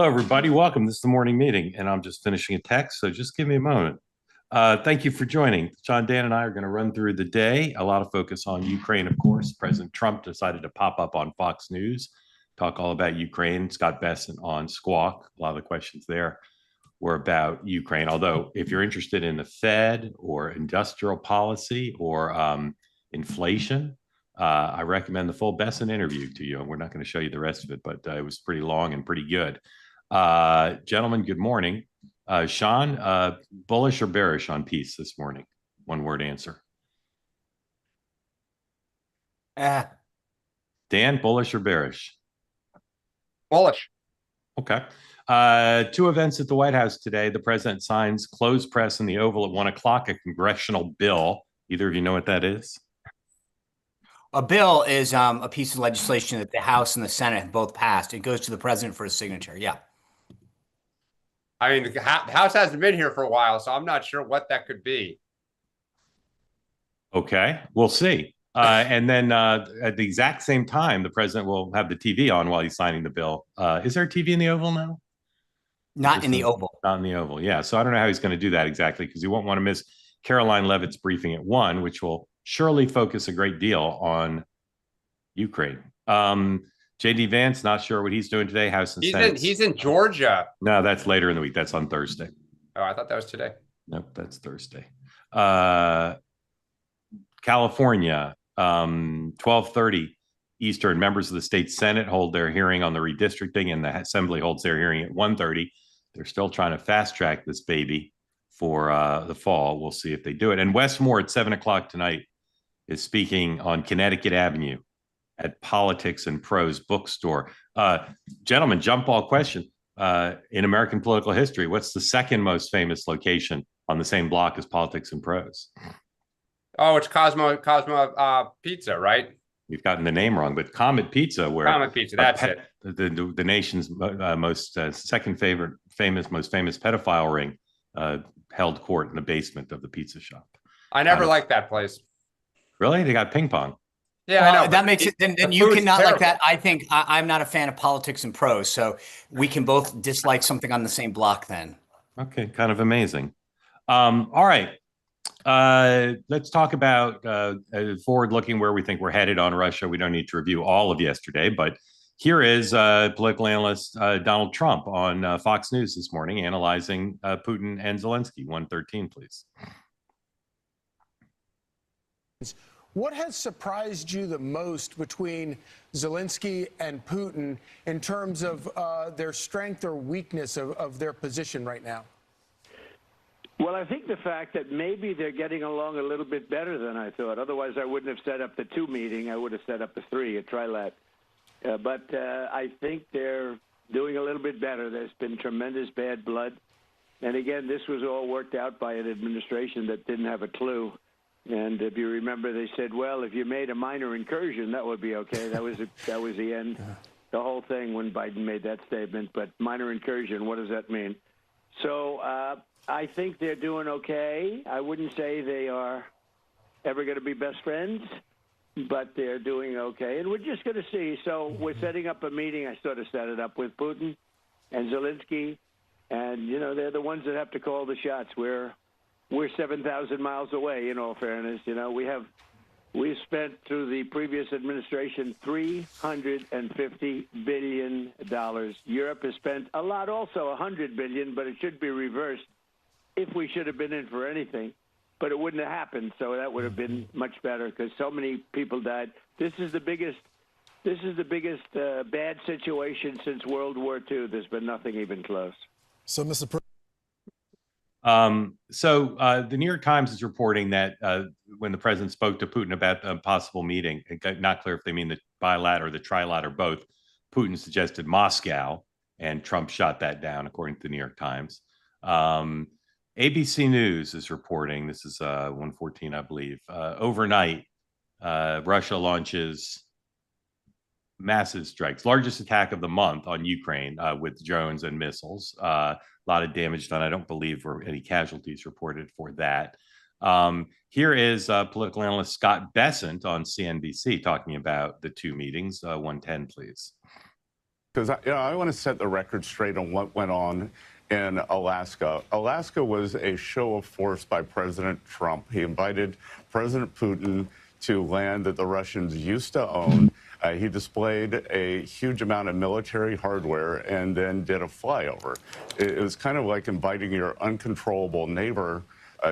Hello, everybody. Welcome. This is the morning meeting, and I'm just finishing a text, so just give me a moment. Thank you for joining. John, Dan, and I are going to run through the day. A lot of focus on Ukraine, of course. President Trump decided to pop up on Fox News, talk all about Ukraine. Scott Bessent on Squawk. A lot of the questions there were about Ukraine. Although, if you're interested in the Fed or industrial policy or inflation, I recommend the full Bessent interview to you. And we're not going to show you the rest of it, but it was pretty long and pretty good. Gentlemen, good morning. Sean, bullish or bearish on peace this morning? One word answer. Dan, bullish or bearish? Bullish. Okay. Two events at the White House today. The president signs closed press in the Oval at 1 o'clock, a congressional bill. Either of you know what that is? A bill is a piece of legislation that the House and the Senate have both passed. It goes to the president for his signature. Yeah. I mean, the House hasn't been here for a while, so I'm not sure what that could be. Okay, we'll see. And then at the exact same time, the president will have the TV on while he's signing the bill. Is there a TV in the Oval now? Not in the Oval. Not in the Oval, yeah. So I don't know how he's going to do that exactly, because you won't want to miss Caroline Leavitt's briefing at 1, which will surely focus a great deal on Ukraine. J.D. Vance, not sure what he's doing today. House and Senate. He's in Georgia. No, that's later in the week. That's on Thursday. Oh, I thought that was today. Nope, that's Thursday. California, 12:30 Eastern. Members of the state Senate hold their hearing on the redistricting, and the Assembly holds their hearing at 1:30. They're still trying to fast track this baby for the fall. We'll see if they do it. And Wes Moore at 7 o'clock tonight is speaking on Connecticut Avenue at Politics and Prose bookstore. Gentlemen, jump ball question. In American political history, what's the second most famous location on the same block as Politics and Prose? Oh, it's Cosmo Pizza, right? We've gotten the name wrong, but Comet Pizza, where Comet Pizza, that's it. The nation's most second favorite, most famous pedophile ring held court in the basement of the pizza shop. I never liked that place. Really? They got ping pong. Yeah, I know. That makes it. Then you cannot like that. I think I'm not a fan of Politics and Prose, so we can both dislike something on the same block. Then. Okay, kind of amazing. All right. Let's talk about forward-looking, where we think we're headed on Russia. We don't need to review all of yesterday, but here is political analyst Donald Trump on Fox News this morning analyzing Putin and Zelensky. 113, please. What has surprised you the most between Zelensky and Putin in terms of their strength or weakness of their position right now? Well, I think the fact that maybe they're getting along a little bit better than I thought. Otherwise, I wouldn't have set up the 2 meeting. I would have set up the 3, a trilat. But I think they're doing a little bit better. There's been tremendous bad blood. And again, this was all worked out by an administration that didn't have a clue. And if you remember, they said, well, if you made a minor incursion, that would be okay. That was the end. The whole thing when Biden made that statement. But minor incursion, what does that mean? So I think they're doing okay. I wouldn't say they are ever going to be best friends, but they're doing okay. And we're just going to see. So we're setting up a meeting. I sort of set it up with Putin and Zelensky. And, you know, they're the ones that have to call the shots. We're 7,000 miles away, in all fairness. You know, we've spent through the previous administration $350 billion. Europe has spent a lot also, $100 billion, but it should be reversed if we should have been in for anything. But it wouldn't have happened, so that would have been much better because so many people died. This is the biggest bad situation since World War II. There's been nothing even close. So, Mr. President. The New York Times is reporting that when the president spoke to Putin about a possible meeting, not clear if they mean the bilateral or the trilateral or both, Putin suggested Moscow, and Trump shot that down, according to the New York Times. ABC News is reporting, this is 114, I believe, overnight, Russia launches massive strikes, largest attack of the month on Ukraine with drones and missiles. A lot of damage done. I don't believe there were any casualties reported for that. Here is political analyst Scott Bessent on CNBC talking about the 2 meetings. 110, please. Because I want to set the record straight on what went on in Alaska. Alaska was a show of force by President Trump. He invited President Putin to land that the Russians used to own. He displayed a huge amount of military hardware and then did a flyover. It was kind of like inviting your uncontrollable neighbor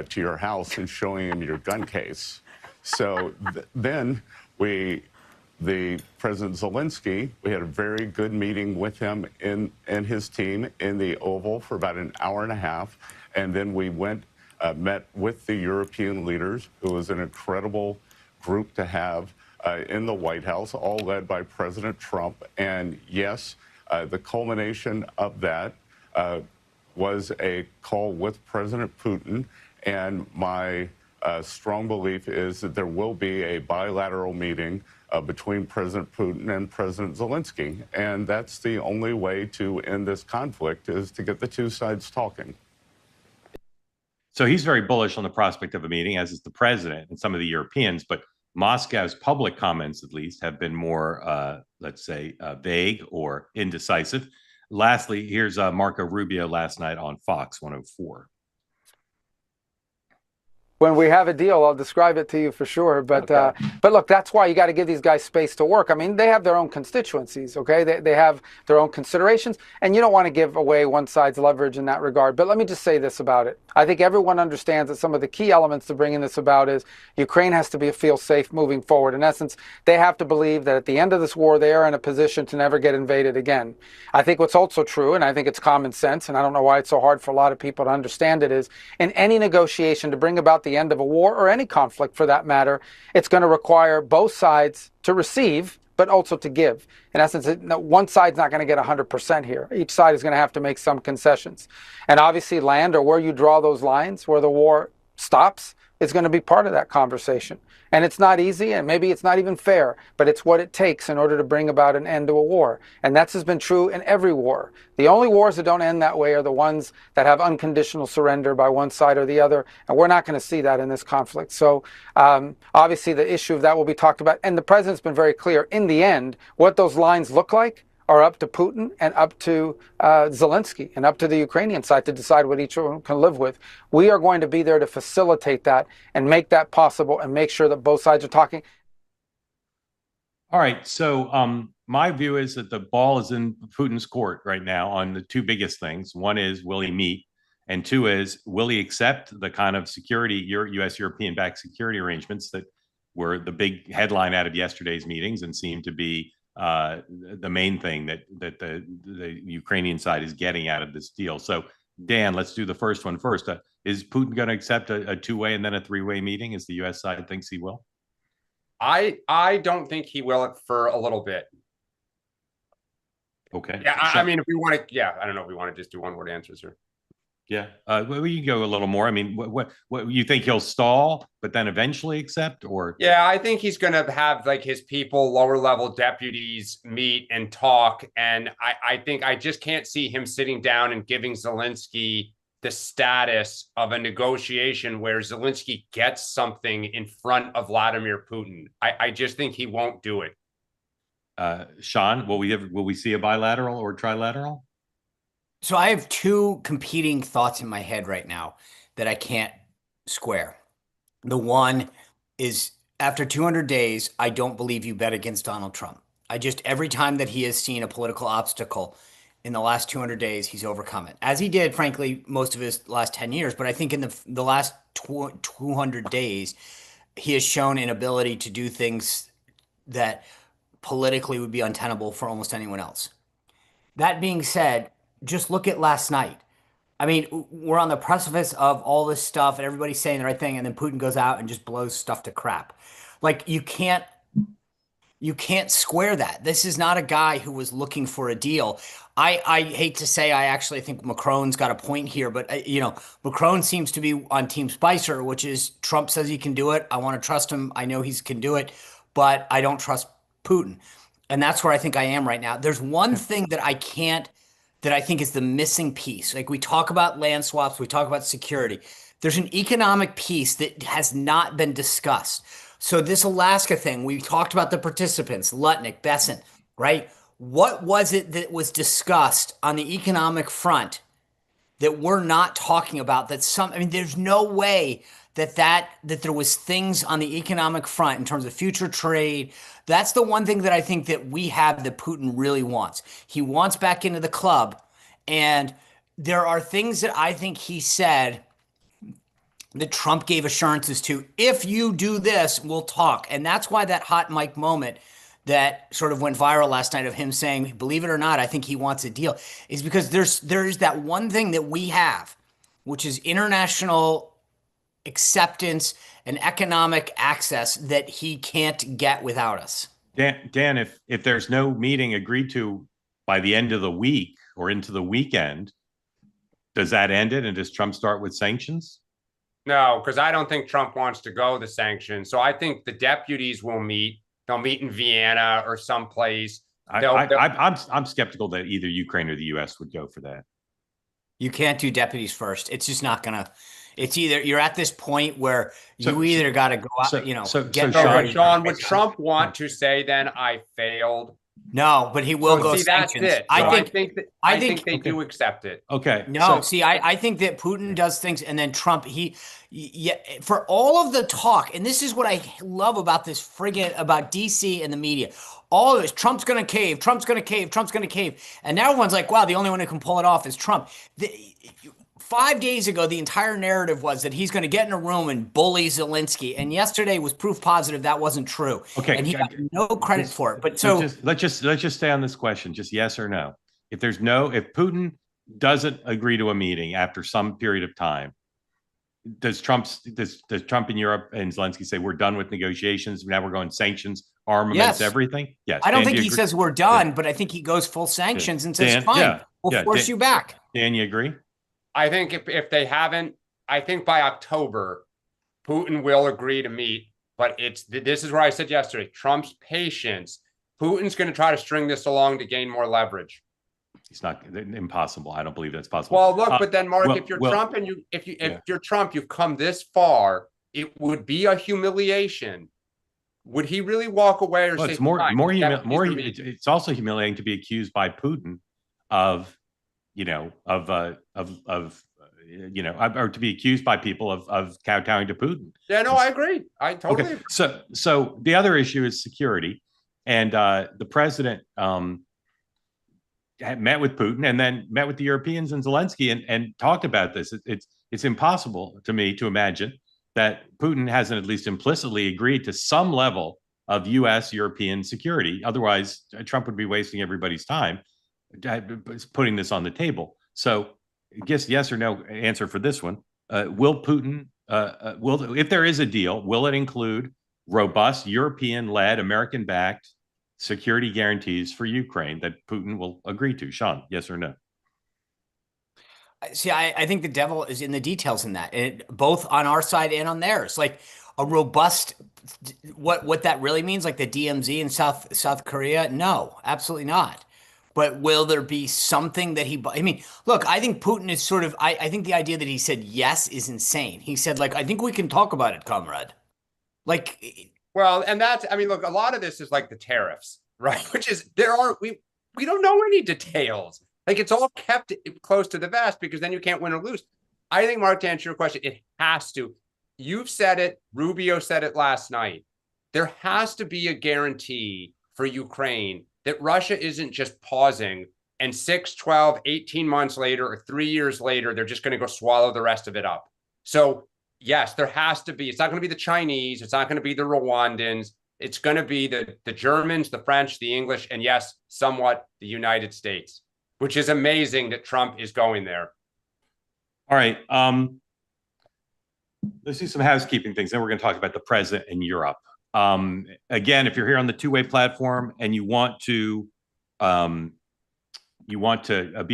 to your house and showing him your gun case. So then the President Zelensky, we had a very good meeting with him and his team in the Oval for about an hour and a half. And then we met with the European leaders. It was an incredible group to have in the White House, all led by President Trump. And yes, the culmination of that was a call with President Putin. And my strong belief is that there will be a bilateral meeting between President Putin and President Zelensky. And that's the only way to end this conflict, is to get the two sides talking. So he's very bullish on the prospect of a meeting, as is the president and some of the Europeans. But Moscow's public comments, at least, have been more, let's say, vague or indecisive. Lastly, here's Marco Rubio last night on Fox 104. When we have a deal, I'll describe it to you for sure. But look, that's why you got to give these guys space to work. I mean, they have their own constituencies, okay? They have their own considerations, and you don't want to give away one side's leverage in that regard. But let me just say this about it. I think everyone understands that some of the key elements to bringing this about is Ukraine has to feel safe moving forward. In essence, they have to believe that at the end of this war, they are in a position to never get invaded again. I think what's also true, and I think it's common sense, and I don't know why it's so hard for a lot of people to understand it, is in any negotiation to bring about the end of a war, or any conflict for that matter, it's going to require both sides to receive, but also to give. In essence, one side's not going to get 100% here. Each side is going to have to make some concessions. And obviously land, or where you draw those lines, where the war stops, is going to be part of that conversation. And it's not easy, and maybe it's not even fair, but it's what it takes in order to bring about an end to a war. And that's has been true in every war. The only wars that don't end that way are the ones that have unconditional surrender by one side or the other, and we're not going to see that in this conflict. So obviously the issue of that will be talked about, and the president's been very clear. In the end, what those lines look like are up to Putin and up to Zelensky and up to the Ukrainian side to decide what each one can live with. We are going to be there to facilitate that and make that possible and make sure that both sides are talking. All right. So my view is that the ball is in Putin's court right now on the two biggest things. One is, will he meet? And two is, will he accept the kind of security, U.S. European-backed security arrangements that were the big headline out of yesterday's meetings and seem to be the main thing that the Ukrainian side is getting out of this deal. So, Dan, let's do the first one first. Is Putin going to accept a two-way and then a three-way meeting, as the U.S. side thinks he will? I don't think he will for a little bit. Okay. Yeah, I mean, if we want to, I don't know if we want to just do one-word answers here. Yeah, we can go a little more. I mean, what you think he'll stall, but then eventually accept, or? Yeah, I think he's going to have like his people, lower level deputies meet and talk. And I think I just can't see him sitting down and giving Zelensky the status of a negotiation where Zelensky gets something in front of Vladimir Putin. I just think he won't do it. Sean, will we see a bilateral or trilateral? So I have two competing thoughts in my head right now that I can't square. The one is, after 200 days, I don't believe you bet against Donald Trump. Every time that he has seen a political obstacle in the last 200 days, he's overcome it. As he did, frankly, most of his last 10 years. But I think in the last 200 days, he has shown an ability to do things that politically would be untenable for almost anyone else. That being said, just look at last night. I mean, we're on the precipice of all this stuff and everybody's saying the right thing, and then Putin goes out and just blows stuff to crap. Like, you can't square that. This is not a guy who was looking for a deal. I hate to say, I actually think Macron's got a point here, but Macron seems to be on Team Spicer, which is Trump says he can do it. I want to trust him. I know he can do it, but I don't trust Putin. And that's where I think I am right now. There's one thing that I think is the missing piece. Like, we talk about land swaps, we talk about security. There's an economic piece that has not been discussed. So this Alaska thing, we talked about the participants, Lutnick, Besant, right? what was it that was discussed on the economic front that we're not talking about? I mean, there's no way that there was things on the economic front in terms of future trade. That's the one thing that I think that we have that Putin really wants. He wants back into the club. And there are things that I think he said that Trump gave assurances to. If you do this, we'll talk. And that's why that hot mic moment that sort of went viral last night of him saying, believe it or not, I think he wants a deal, is because there's that one thing that we have, which is international acceptance and economic access that he can't get without us. Dan, if there's no meeting agreed to by the end of the week or into the weekend, does that end it? And does Trump start with sanctions? No, because I don't think Trump wants to go the sanctions. So I think the deputies will meet. They'll meet in Vienna or someplace. I'm skeptical that either Ukraine or the U.S. would go for that. You can't do deputies first. It's just not gonna. It's either you're at this point where you either got to go out, Sean, would Trump want to say then I failed? No, but he will go sanctions. That's it. I think they do accept it. Okay. No, I think that Putin does things, and then Trump, for all of the talk, and this is what I love about this about DC and the media. All of this, Trump's going to cave, Trump's going to cave, Trump's going to cave. And now everyone's like, wow, the only one who can pull it off is Trump. 5 days ago, the entire narrative was that he's going to get in a room and bully Zelensky. And yesterday was proof positive that wasn't true. Okay. And he got no credit for it. But let's just stay on this question. Just yes or no. If Putin doesn't agree to a meeting after some period of time, does Trump in Europe and Zelensky say we're done with negotiations? Now we're going sanctions, armaments, everything? Yes. I don't think he says we're done, but I think he goes full sanctions and says, fine, we'll force you back. Dan, you agree? I think if they haven't, I think by October, Putin will agree to meet. But this is where I said yesterday, Trump's patience. Putin's going to try to string this along to gain more leverage. It's not impossible. I don't believe that's possible. Well, look, but then Mark, if you're Trump and if you're Trump, you've come this far, it would be a humiliation. Would he really walk away or say it's it's also humiliating to be accused by Putin of or to be accused by people of kowtowing to Putin. Yeah, no, I agree. I totally agree. So the other issue is security. And the president met with Putin and then met with the Europeans and Zelensky and talked about this. It's impossible to me to imagine that Putin hasn't at least implicitly agreed to some level of U.S. European security. Otherwise, Trump would be wasting everybody's time putting this on the table. So I guess yes or no answer for this one. Will Putin, if there is a deal, will it include robust European-led, American-backed security guarantees for Ukraine that Putin will agree to? Sean, yes or no? See, I think the devil is in the details in that, both on our side and on theirs. Like a robust, what that really means, like the DMZ in South Korea? No, absolutely not. But will there be something that look, I think Putin is sort of, I think the idea that he said yes is insane. He said, like, I think we can talk about it, comrade. Like, well, and that's, look, a lot of this is like the tariffs, right? Which is, we don't know any details. Like, it's all kept close to the vest because then you can't win or lose. I think, Mark, to answer your question, it has to. You've said it. Rubio said it last night. There has to be a guarantee for Ukraine that Russia isn't just pausing and 6, 12, 18 months later or 3 years later, they're just going to go swallow the rest of it up. So, yes, there has to be. It's not going to be the Chinese. It's not going to be the Rwandans. It's going to be the Germans, the French, the English, and yes, somewhat the United States, which is amazing that Trump is going there. All right. Let's do some housekeeping things. Then we're going to talk about the president in Europe. Again, if you're here on the two-way platform and you want to be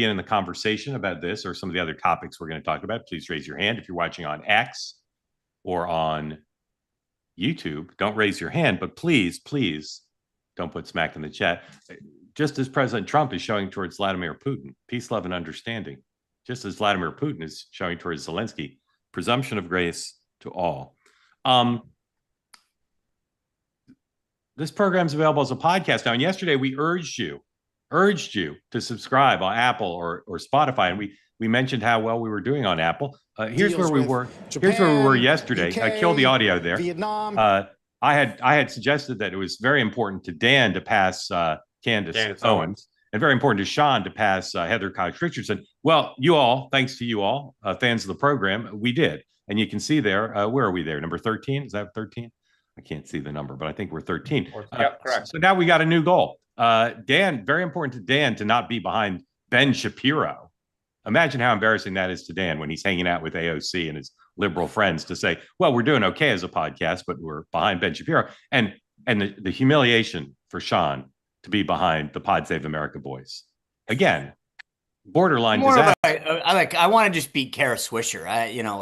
in the conversation about this or some of the other topics we're going to talk about, please raise your hand. If you're watching on X or on YouTube, don't raise your hand, but please don't put smack in the chat. Just as President Trump is showing towards Vladimir Putin, peace, love, and understanding, just as Vladimir Putin is showing towards Zelensky, presumption of grace to all. This program is available as a podcast now. And yesterday we urged you urged you to subscribe on Apple or Spotify, and we mentioned how well we were doing on Apple. Here's where we were. Here's where we were yesterday. I killed the audio there. Vietnam. I had suggested that it was very important to Dan to pass Candace Owens, and very important to Sean to pass Heather Cox Richardson. Well, you all, thanks to you all, fans of the program, we did. And you can see there, where are we there? Number 13? Is that 13? I can't see the number, but I think we're 13. Yep, correct. So now we got a new goal. Dan, very important to Dan to not be behind Ben Shapiro. Imagine how embarrassing that is to Dan when he's hanging out with AOC and his liberal friends to say, well, we're doing okay as a podcast, but we're behind Ben Shapiro. And the humiliation for Sean to be behind the Pod Save America boys. Again, borderline disaster. I want to just beat Kara Swisher.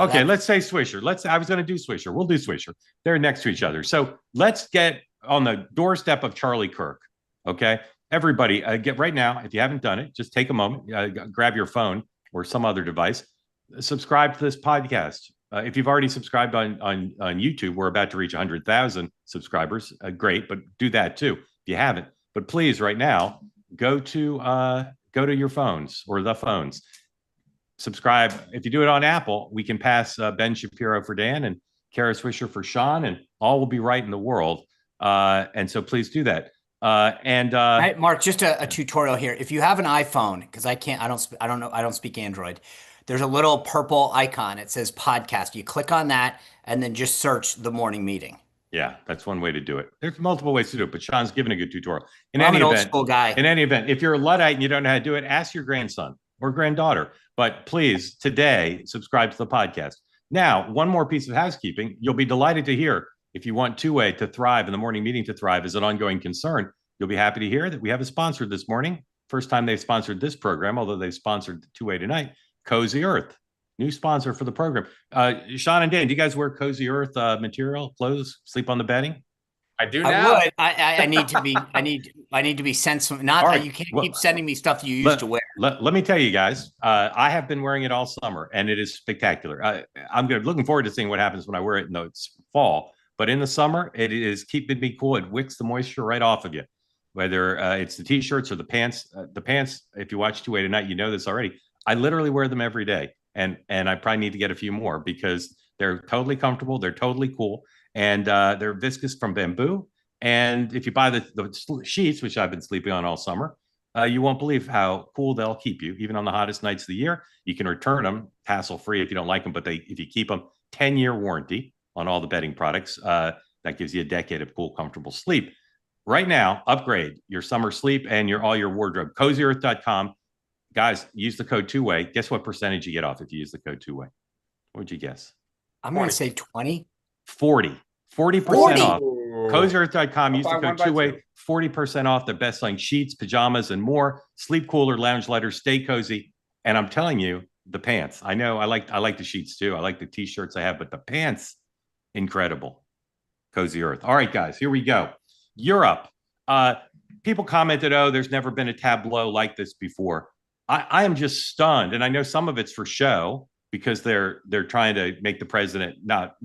Okay, let's say Swisher. I was going to do Swisher. We'll do Swisher. They're next to each other. So let's get on the doorstep of Charlie Kirk. Okay, everybody, get right now. If you haven't done it, just take a moment, grab your phone or some other device, subscribe to this podcast. If you've already subscribed on YouTube, we're about to reach 100,000 subscribers. Great, but do that too if you haven't. But please, right now, go to your phones or the phones. Subscribe. If you do it on Apple, we can pass Ben Shapiro for Dan and Kara Swisher for Sean, and all will be right in the world. And so please do that. Right, Mark, just a tutorial here. If you have an iPhone, because I don't speak Android. There's a little purple icon. It says podcast. You click on that and then just search the morning meeting. Yeah, that's one way to do it. There's multiple ways to do it, but Sean's giving a good tutorial. I'm an old school guy. In any event, if you're a Luddite and you don't know how to do it, ask your grandson or granddaughter. But please, today, subscribe to the podcast. Now, one more piece of housekeeping. You'll be delighted to hear, if you want Two-Way to thrive and the morning meeting to thrive is an ongoing concern, you'll be happy to hear that we have a sponsor this morning. First time they've sponsored this program, although they've sponsored Two-Way tonight, Cozy Earth. New sponsor for the program. Sean and Dan, do you guys wear Cozy Earth material, clothes, sleep on the bedding? I do now. I would. I need to be sent some. Not right. You can't keep sending me stuff you used to wear. Let me tell you guys, I have been wearing it all summer, and it is spectacular. I'm looking forward to seeing what happens when I wear it in the fall. But in the summer, it is keeping me cool. It wicks the moisture right off of you. Whether it's the t-shirts or the pants. The pants, if you watch Two-Way tonight, you know this already. I literally wear them every day. And I probably need to get a few more because they're totally comfortable. They're totally cool. And they're viscous from bamboo. And if you buy the sheets, which I've been sleeping on all summer, you won't believe how cool they'll keep you. Even on the hottest nights of the year, you can return them hassle-free if you don't like them. But if you keep them, 10-year warranty on all the bedding products. That gives you a decade of cool, comfortable sleep. Right now, upgrade your summer sleep and all your wardrobe. CozyEarth.com. Guys, use the code Two-Way. Guess what percentage you get off if you use the code Two-Way? What would you guess? I'm going to say 20. 40% off. CozyEarth.com. Use the code Two-Way. 40% off the best-selling sheets, pajamas, and more. Sleep cooler, lounge lighters, stay cozy. And I'm telling you, the pants. I know I like the sheets too. I like the t-shirts I have, but the pants, incredible. Cozy Earth. All right, guys, here we go. Europe. People commented, oh, there's never been a tableau like this before. I am just stunned, and I know some of it's for show because they're trying to make the president not,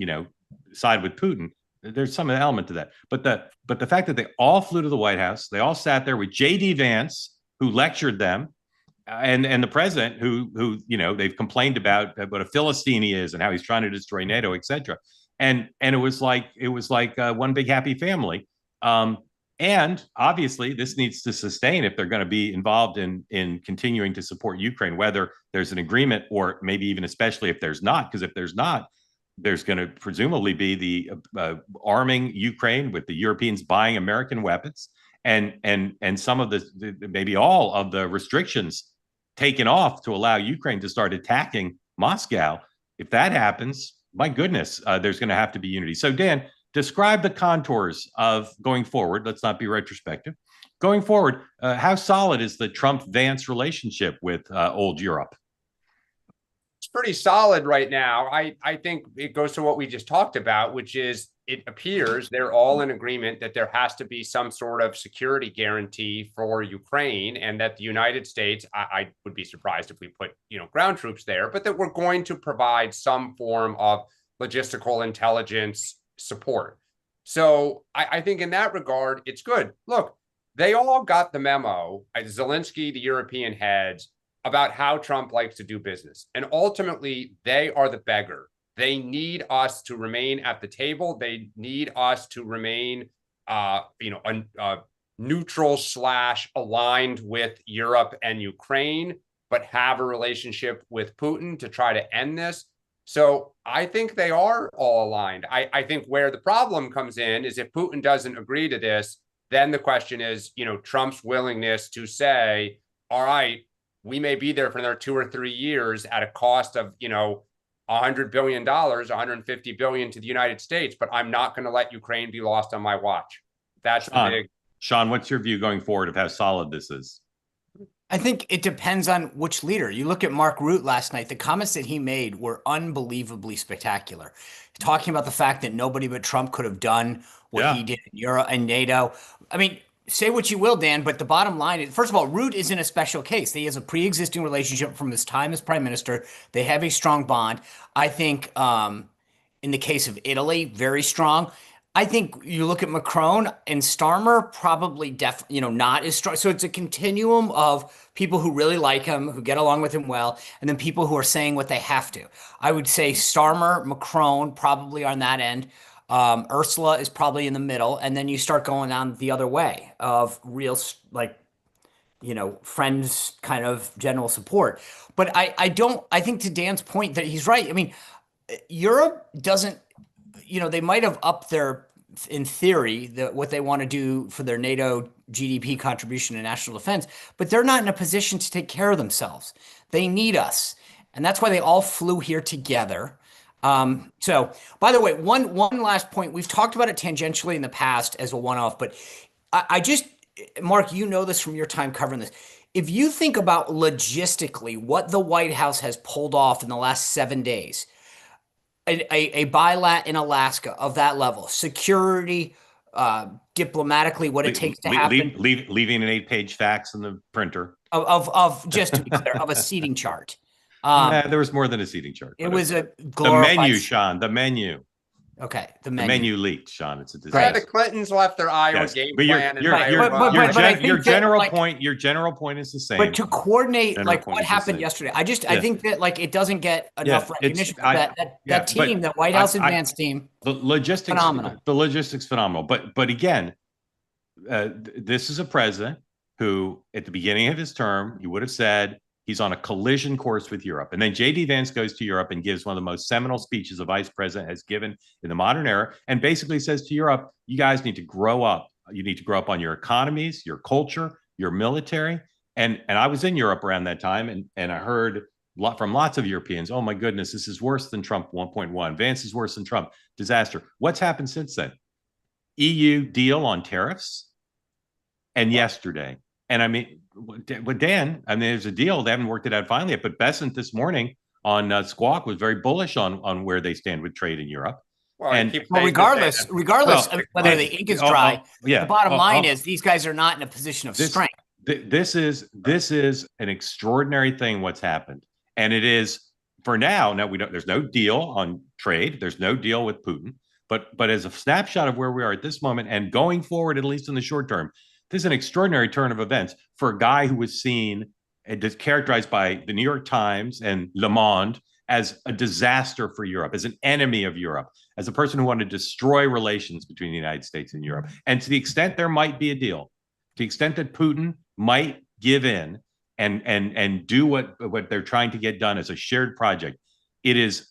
side with Putin. There's some element to that, but the fact that they all flew to the White House, they all sat there with J.D. Vance, who lectured them, and the president, who they've complained about what a Philistine he is and how he's trying to destroy NATO, etc. And it was like one big happy family. And obviously, this needs to sustain if they're going to be involved in continuing to support Ukraine, whether there's an agreement or maybe even especially if there's not, because if there's not, there's going to presumably be the arming Ukraine with the Europeans buying American weapons and some of the maybe all of the restrictions taken off to allow Ukraine to start attacking Moscow. If that happens, my goodness, there's going to have to be unity. So, Dan, describe the contours of going forward. Let's not be retrospective. Going forward, how solid is the Trump-Vance relationship with old Europe? It's pretty solid right now. I think it goes to what we just talked about, which is it appears they're all in agreement that there has to be some sort of security guarantee for Ukraine, and that the United States, I would be surprised if we put ground troops there, but that we're going to provide some form of logistical intelligence support. So I think in that regard, it's good. Look, they all got the memo, Zelensky, the European heads, about how Trump likes to do business. And ultimately, they are the beggar. They need us to remain at the table. They need us to remain, neutral / aligned with Europe and Ukraine, but have a relationship with Putin to try to end this. So I think they are all aligned. I think where the problem comes in is if Putin doesn't agree to this, then the question is, Trump's willingness to say, all right, we may be there for another 2 or 3 years at a cost of, $100 billion, $150 billion to the United States, but I'm not going to let Ukraine be lost on my watch. That's the big. Sean, what's your view going forward of how solid this is? I think it depends on which leader. You look at Mark Rutte last night, the comments that he made were unbelievably spectacular. Talking about the fact that nobody but Trump could have done what he did in Europe and NATO. I mean, say what you will, Dan, but the bottom line is, first of all, Rutte is in a special case. He has a pre-existing relationship from his time as prime minister. They have a strong bond. I think in the case of Italy, very strong. I think you look at Macron and Starmer, probably not as strong. So it's a continuum of people who really like him, who get along with him well, and then people who are saying what they have to. I would say Starmer, Macron, probably on that end. Ursula is probably in the middle, and then you start going down the other way of real, friends kind of general support. But I think to Dan's point that he's right. I mean, Europe doesn't, they might have upped in theory, what they want to do for their NATO GDP contribution to national defense, but they're not in a position to take care of themselves. They need us. And that's why they all flew here together. So, by the way, one last point. We've talked about it tangentially in the past as a one-off, but Mark, this from your time covering this. If you think about logistically what the White House has pulled off in the last 7 days, a bilat in Alaska of that level, security, diplomatically, what it takes to happen. Leaving an 8-page fax in the printer. Of just to be clear, of a seating chart. There was more than a seating chart. It was a glorified... The menu, Sean, the menu. Okay, the menu leaked, Sean. It's a disaster. Yeah, the Clintons left their Iowa game plan. Your general point is the same. But to coordinate what happened yesterday, I think that it doesn't get enough recognition. That team, the White House advance team, the logistics, phenomenal. The logistics, phenomenal. But again, this is a president who, at the beginning of his term, you would have said he's on a collision course with Europe. And then J.D. Vance goes to Europe and gives one of the most seminal speeches a vice president has given in the modern era, and basically says to Europe, you guys need to grow up. You need to grow up on your economies, your culture, your military. And I was in Europe around that time, and I heard from lots of Europeans, oh my goodness, this is worse than Trump 1.1. Vance is worse than Trump. Disaster. What's happened since then? EU deal on tariffs. And yesterday. And I mean, with Dan, there's a deal. They haven't worked it out finally yet. But Bessent this morning on Squawk was very bullish on where they stand with trade in Europe. Well, regardless of whether the ink is dry, the bottom line is these guys are not in a position of strength. This is an extraordinary thing what's happened. And it is for now. Now there's no deal on trade. There's no deal with Putin. But as a snapshot of where we are at this moment and going forward, at least in the short term, this is an extraordinary turn of events for a guy who was seen and characterized by the New York Times and Le Monde as a disaster for Europe, as an enemy of Europe, as a person who wanted to destroy relations between the United States and Europe. And to the extent there might be a deal, to the extent that Putin might give in and do what they're trying to get done as a shared project, it is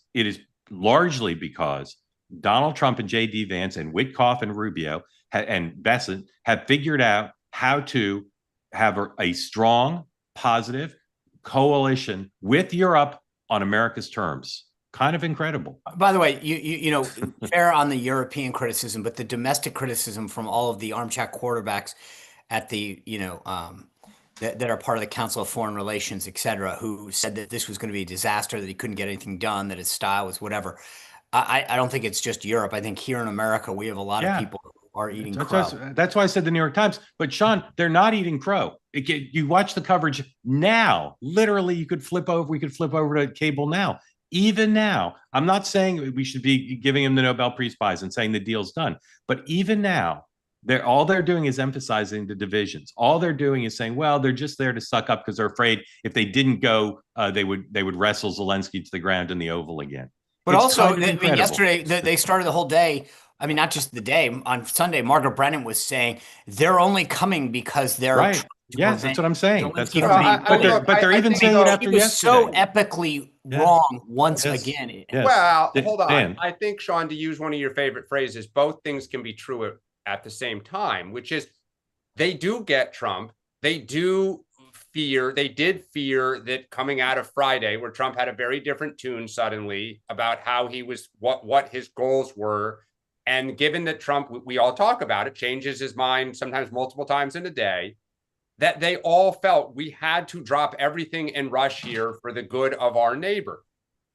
largely because Donald Trump and J.D. Vance and Witkoff and Rubio and Bessent have figured out how to have a strong, positive coalition with Europe on America's terms. Kind of incredible. By the way, you fair on the European criticism, but the domestic criticism from all of the armchair quarterbacks at the, that are part of the Council of Foreign Relations, et cetera, who said that this was going to be a disaster, that he couldn't get anything done, that his style was whatever. I don't think it's just Europe. I think here in America, we have a lot of people who are eating crow. That's why I said the New York Times. But Sean, they're not eating crow. You watch the coverage now. Literally, we could flip over to cable now. Even now, I'm not saying we should be giving him the Nobel Peace Prize and saying the deal's done. But even now, They're doing is emphasizing the divisions. All they're doing is saying, well, they're just there to suck up because they're afraid if they didn't go, they would wrestle Zelensky to the ground in the Oval again. But It's also, kind of I mean, incredible. yesterday they started the whole day. I mean, not just the day. On Sunday, Margaret Brennan was saying they're only coming because they're Right. trying to Yes, that's prevent what I'm saying. Zelensky That's what from I'm being saying. voted. But they're I even think saying it so. after He was so yesterday. epically Yeah. wrong once Yes. again. Yes. Well, hold on. Dan. I think, Sean, to use one of your favorite phrases, both things can be true at the same time, which is they do get Trump. They did fear that coming out of Friday, where Trump had a very different tune suddenly about how he was, what his goals were. And given that Trump, we all talk about it, changes his mind sometimes multiple times in a day, that they all felt we had to drop everything and rush here for the good of our neighbor.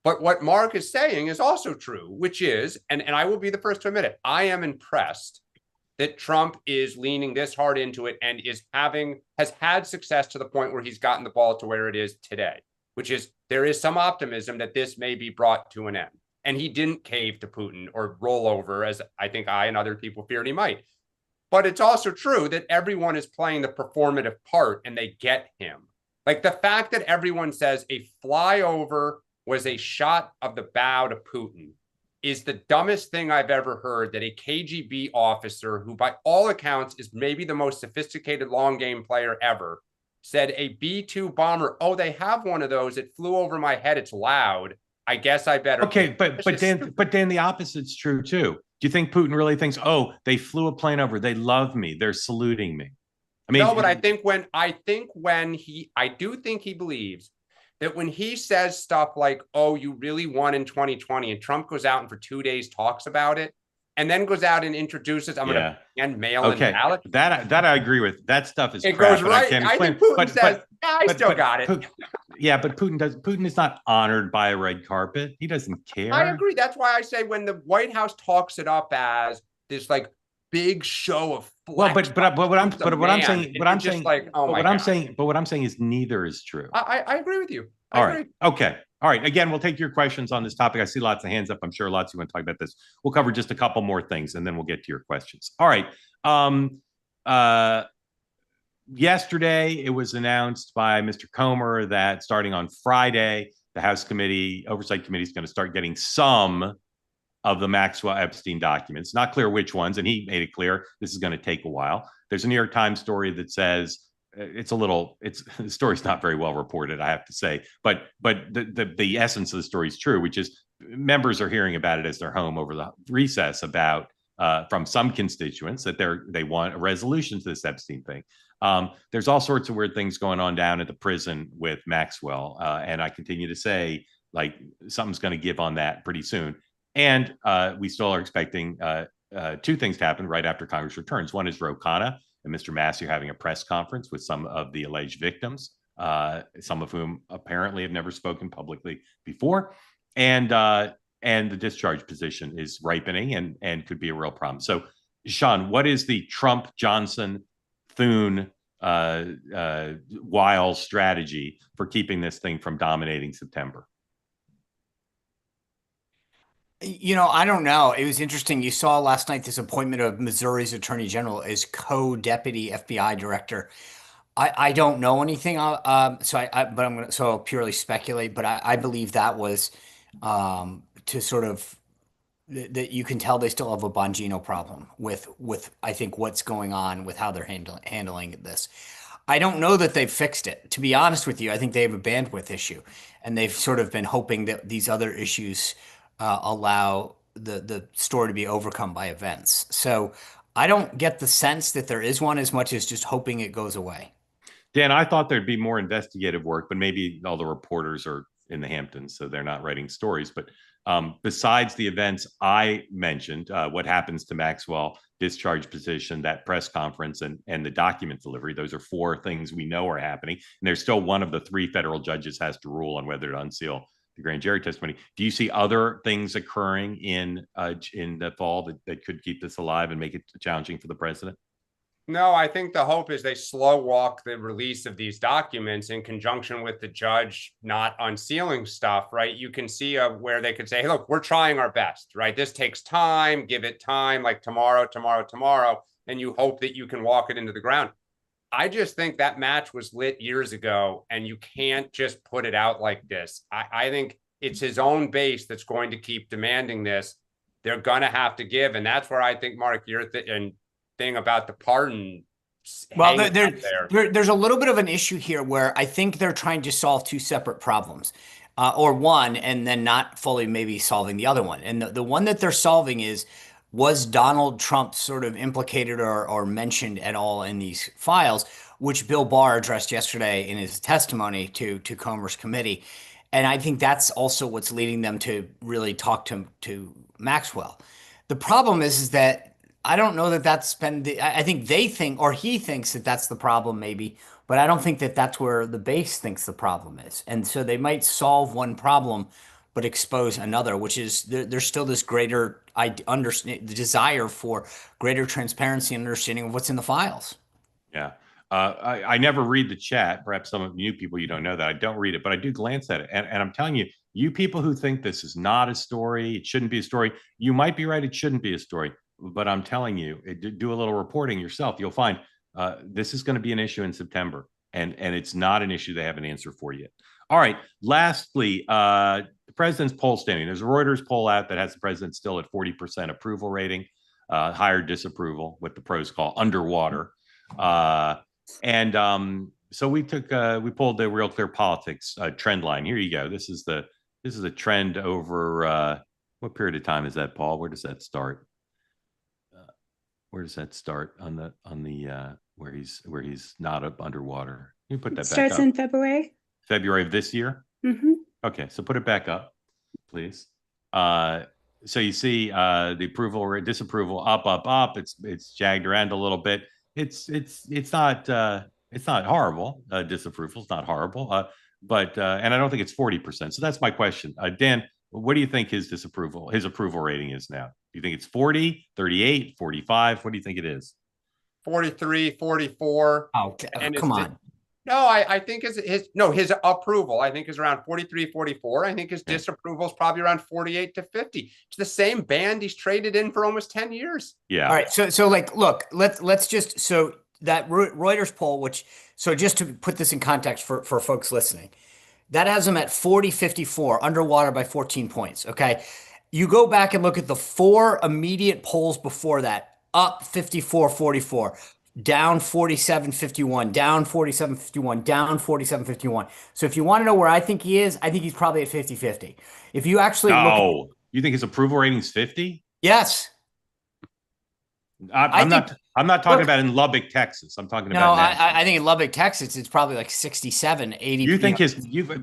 But what Mark is saying is also true, which is, and I will be the first to admit it, I am impressed that Trump is leaning this hard into it and has had success to the point where he's gotten the ball to where it is today, which is there is some optimism that this may be brought to an end. And he didn't cave to Putin or roll over, as I think I and other people feared he might. But it's also true that everyone is playing the performative part and they get him. Like the fact that everyone says a flyover was a shot of the bow to Putin is the dumbest thing I've ever heard, that a KGB officer, who by all accounts is maybe the most sophisticated long game player ever, said a B-2 bomber, oh, they have one of those. It flew over my head. It's loud. I guess I better. Okay, but Dan, the opposite's true too. Do you think Putin really thinks, oh, they flew a plane over, they love me, they're saluting me? I mean, no, but I do think he believes that when he says stuff like, oh, you really won in 2020, and Trump goes out and for 2 days talks about it, and then goes out and introduces, I'm going to end mail-in ballot. That I agree with. That stuff is it crap, goes right. I think Putin says, I still got it. But Putin is not honored by a red carpet. He doesn't care. I agree. That's why I say when the White House talks it up as this like big show of flex. Well, but what I'm saying is neither is true. I agree with you. All right. Okay. All right. Again, we'll take your questions on this topic. I see lots of hands up. I'm sure lots of you want to talk about this. We'll cover just a couple more things and then we'll get to your questions. All right. Yesterday, it was announced by Mr. Comer that starting on Friday, the House Oversight Committee is going to start getting some of the Maxwell Epstein documents. Not clear which ones, and he made it clear this is going to take a while. There's a New York Times story that says the story's not very well reported, I have to say, but the essence of the story is true, which is members are hearing about it as they're home over the recess about from some constituents that they want a resolution to this Epstein thing. There's all sorts of weird things going on down at the prison with Maxwell, and I continue to say like something's going to give on that pretty soon. And we still are expecting two things to happen right after Congress returns. One is Ro Khanna and Mr. Massey are having a press conference with some of the alleged victims, some of whom apparently have never spoken publicly before. And the discharge position is ripening and could be a real problem. So, Sean, what is the Trump, Johnson, Thune, Weil strategy for keeping this thing from dominating September? I don't know. It was interesting. You saw last night this appointment of Missouri's Attorney General as co-deputy FBI director. I don't know anything, so I'll purely speculate. But I believe that was to sort of that you can tell they still have a Bongino problem with I think what's going on with how they're handling this. I don't know that they've fixed it. To be honest with you, I think they have a bandwidth issue, and they've sort of been hoping that these other issues allow the story to be overcome by events. So I don't get the sense that there is one as much as just hoping it goes away. Dan, I thought there'd be more investigative work, but maybe all the reporters are in the Hamptons, so they're not writing stories. But besides the events I mentioned, what happens to Maxwell, discharge position, that press conference, and the document delivery, those are four things we know are happening. And there's still one of the three federal judges has to rule on whether to unseal the grand jury testimony. Do you see other things occurring in the fall that could keep this alive and make it challenging for the president? No, I think the hope is they slow walk the release of these documents in conjunction with the judge not unsealing stuff, right? You can see where they could say, hey, look, we're trying our best, right? This takes time, give it time, like tomorrow. and you hope that you can walk it into the ground. I just think that match was lit years ago, and you can't just put it out like this. I think it's his own base that's going to keep demanding this. They're going to have to give. And that's where I think, Mark, your thing about the pardon. Well, there's a little bit of an issue here where I think they're trying to solve two separate problems. Or one, and then not fully maybe solving the other one. And the one that they're solving is, was Donald Trump sort of implicated or mentioned at all in these files, which Bill Barr addressed yesterday in his testimony to Comer's committee. And I think that's also what's leading them to really talk to Maxwell. The problem is that I don't know that that's been I think they think, or he thinks that that's the problem maybe, but I don't think that that's where the base thinks the problem is. And so they might solve one problem, but expose another, which is there's still this greater desire for greater transparency and understanding of what's in the files. Yeah. I never read the chat. Perhaps some of you people, you don't know that. I don't read it, but I do glance at it. And I'm telling you, you people who think this is not a story, it shouldn't be a story, you might be right, it shouldn't be a story. But I'm telling you, do a little reporting yourself. You'll find this is going to be an issue in September, and it's not an issue they have an answer for yet. All right. Lastly, the president's poll standing. There's a Reuters poll out that has the president still at 40% approval rating, higher disapproval, what the pros call underwater. So we pulled the Real Clear Politics trend line. Here you go. This is a trend over what period of time is that, Paul? Where does that start? Where does that start on the where he's not up underwater? Can you put that back up? Starts in February. February of this year? Mm-hmm. Okay, so put it back up, please. So you see the approval or disapproval up. It's jagged around a little bit. It's not horrible. Disapproval is not horrible. But and I don't think it's 40%. So that's my question. Dan, what do you think his approval rating is now? Do you think it's 40, 38, 45? What do you think it is? 43, 44. Oh, come on. No, I think his approval, I think, is around 43, 44. I think his disapproval is probably around 48 to 50. It's the same band he's traded in for almost 10 years. Yeah. All right. So like, look, let's just, so that Reuters poll, so just to put this in context for folks listening, that has him at 40-54, underwater by 14 points. Okay. You go back and look at the four immediate polls before that, up 54-44, down 47-51, down 47-51, down 47-51. So if you want to know where I think he is, I think he's probably at 50-50. If you actually you think his approval rating is 50? Yes. I'm not talking about in Lubbock, Texas. I'm talking about I think in Lubbock, Texas, it's probably like 67, 80. You think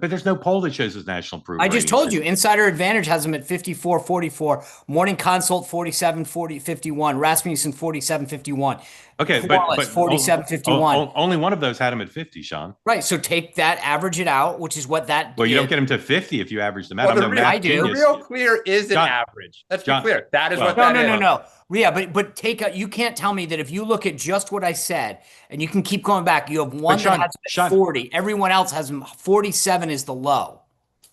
but there's no poll that shows his national approval. I just told you, Insider Advantage has him at 54-44, Morning Consult 47-51, Rasmussen 47-51. Okay, but 47-51. Only one of those had him at 50, Sean. Right, so take that, average it out, which is what that. Well, you don't get him to 50 if you average them out. Well, I do. The Real Clear is an average. Let's be clear. That is what that is. No. Yeah, but you can't tell me that if you look at just what I said, and you can keep going back, you have one that has 40. Everyone else has 47 is the low.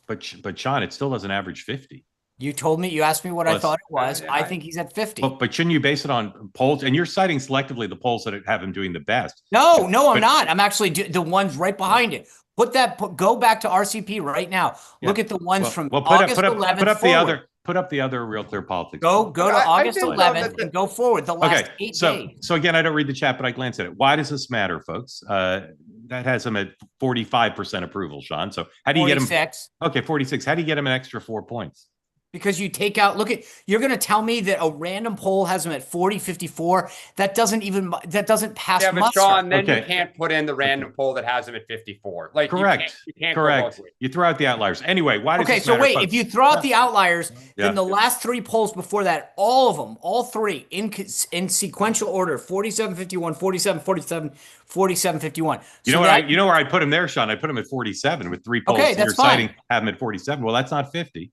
But Sean, it still doesn't average 50. You asked me what I thought it was. I think he's at 50. But shouldn't you base it on polls? And you're citing selectively the polls that have him doing the best. No, I'm not. I'm actually the ones right behind it. Go back to RCP right now. Yeah. Look at the ones from August 11th. Put up the other Real Clear Politics. Go to August 11th and go forward. The last 8 days. So again, I don't read the chat, but I glance at it. Why does this matter, folks? That has him at 45% approval, Sean. So how do you get him? Okay, 46. How do you get him an extra 4 points? Because you take out, you're going to tell me that a random poll has them at 40-54. That doesn't pass muster. But Sean, then you can't put in the random poll that has them at 54. Like, correct. You can't correct. You throw out the outliers. Anyway, why does this matter? Okay, so wait, if you throw out the outliers, then the last 3 polls before that, all of them, all 3 in sequential order, 47-51, 47-47, 47-51. You know where I put him there, Sean? I put him at 47 with 3 polls. Okay, that's fine. Have him at 47. Well, that's not 50.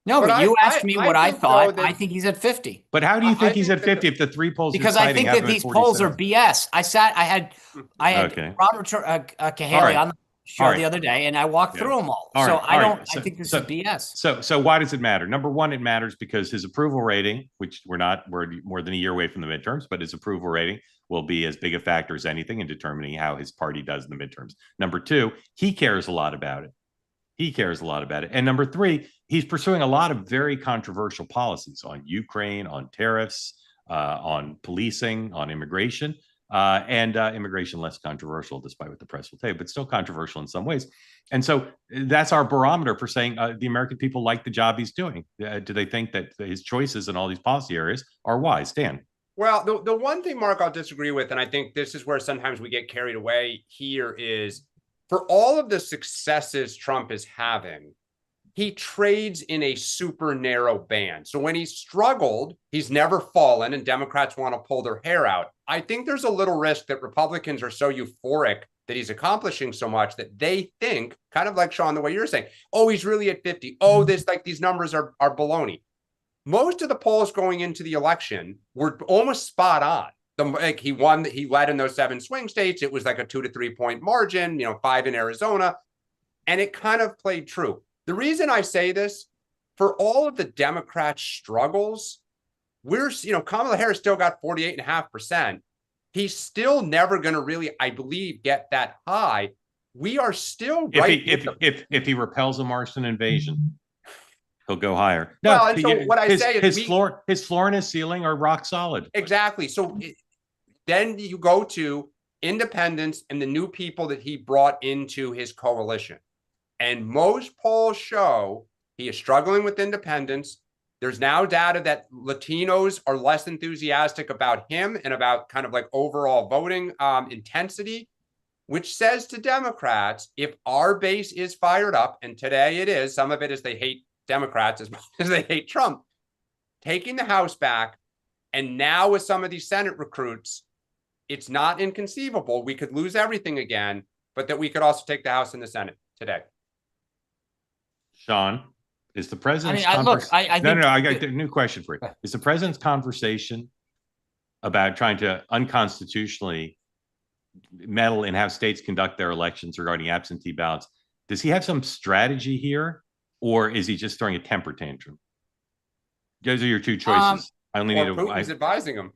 No, but you asked me what I thought. I think he's at 50. But how do you think he's at 50 if the 3 polls? Because I think that these polls are BS. I had Robert Cahaly on. show right. the other day, and I walked through them all. All So right, I all don't. right. I think this is BS. So why does it matter? Number one, it matters because his approval rating, which we're more than a year away from the midterms, but his approval rating will be as big a factor as anything in determining how his party does in the midterms. Number two, he cares a lot about it. He cares a lot about it. And number three, he's pursuing a lot of very controversial policies on Ukraine, on tariffs, on policing, on immigration. And immigration less controversial, despite what the press will tell you, but still controversial in some ways. And so that's our barometer for saying the American people like the job he's doing. Do they think that his choices in all these policy areas are wise? Dan? Well, the one thing, Mark, I'll disagree with, and I think this is where sometimes we get carried away here, is for all of the successes Trump is having, he trades in a super narrow band. So when he's struggled, he's never fallen, and Democrats want to pull their hair out. I think there's a little risk that Republicans are so euphoric that he's accomplishing so much that they think, kind of like Sean, the way you're saying, oh, he's really at 50. Oh, these numbers are baloney. Most of the polls going into the election were almost spot on. He led in those 7 swing states. It was like a 2 to 3 point margin, 5 in Arizona. And it kind of played true. The reason I say this, for all of the Democrats' struggles, Kamala Harris still got 48.5%. He's still never going to really, I believe, get that high. We are still right. If he repels a Martian invasion, he'll go higher. No, well, and so what I say is his floor and his ceiling are rock solid. Exactly. So then you go to independents and the new people that he brought into his coalition. And most polls show he is struggling with independents. There's now data that Latinos are less enthusiastic about him and about kind of like overall voting intensity, which says to Democrats, if our base is fired up, and today it is, some of it is they hate Democrats as much as they hate Trump, taking the House back, and now with some of these Senate recruits, it's not inconceivable we could lose everything again, but that we could also take the House and the Senate today. Sean, is the president's I got a new question for you. Is the president's conversation about trying to unconstitutionally meddle and have states conduct their elections regarding absentee ballots, does he have some strategy here, or is he just throwing a temper tantrum? Those are your two choices. I only need Putin's advising him.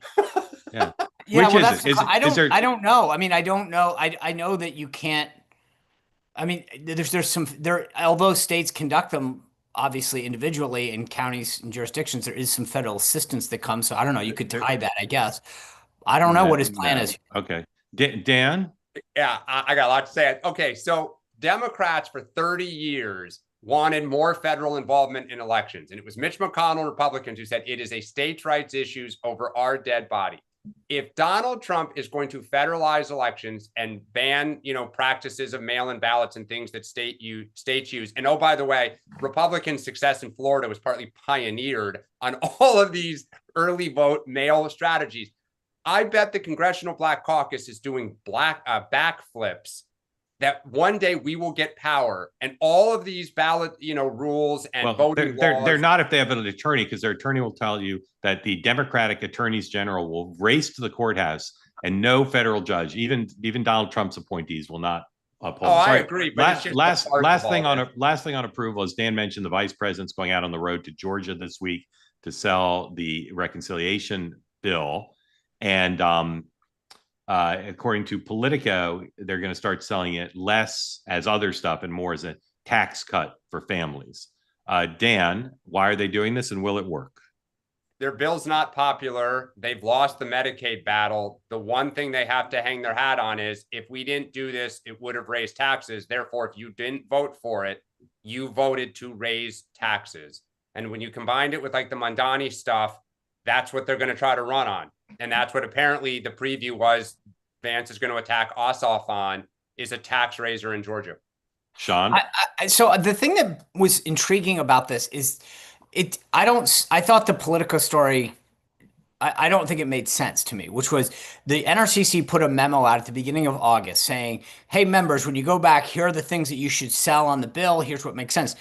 Yeah. Yeah, Which well, is it? I don't know. I mean, I don't know. I know that you can't. I mean, there's some there. Although states conduct them obviously individually in counties and jurisdictions, there is some federal assistance that comes. So I don't know. You could tie that, I guess. I don't know what his plan is. Okay, Dan. Yeah, I got a lot to say. Okay, so Democrats for 30 years wanted more federal involvement in elections, and it was Mitch McConnell, Republicans, who said it is a states' rights issues over our dead body. If Donald Trump is going to federalize elections and ban, practices of mail-in ballots and things that states use, and oh, by the way, Republican success in Florida was partly pioneered on all of these early vote mail strategies. I bet the Congressional Black Caucus is doing backflips that one day we will get power, and all of these ballot, rules and voting laws. They're not if they have an attorney, because their attorney will tell you that the Democratic attorneys general will race to the courthouse, and no federal judge, even Donald Trump's appointees, will not uphold. Oh, I agree. But last thing on approval, as Dan mentioned, the vice president's going out on the road to Georgia this week to sell the reconciliation bill, and according to Politico, they're going to start selling it less as other stuff and more as a tax cut for families. Dan, why are they doing this, and will it work? Their bill's not popular. They've lost the Medicaid battle. The one thing they have to hang their hat on is, if we didn't do this, it would have raised taxes. Therefore, if you didn't vote for it, you voted to raise taxes. And when you combined it with like the Mondani stuff, that's what they're going to try to run on. And that's what apparently the preview was Vance is going to attack Ossoff on, is a tax raiser in Georgia. Sean? So the thing that was intriguing about this is I thought the Politico story, I don't think it made sense to me, which was the NRCC put a memo out at the beginning of August saying, hey, members, when you go back, here are the things that you should sell on the bill. Here's what makes sense.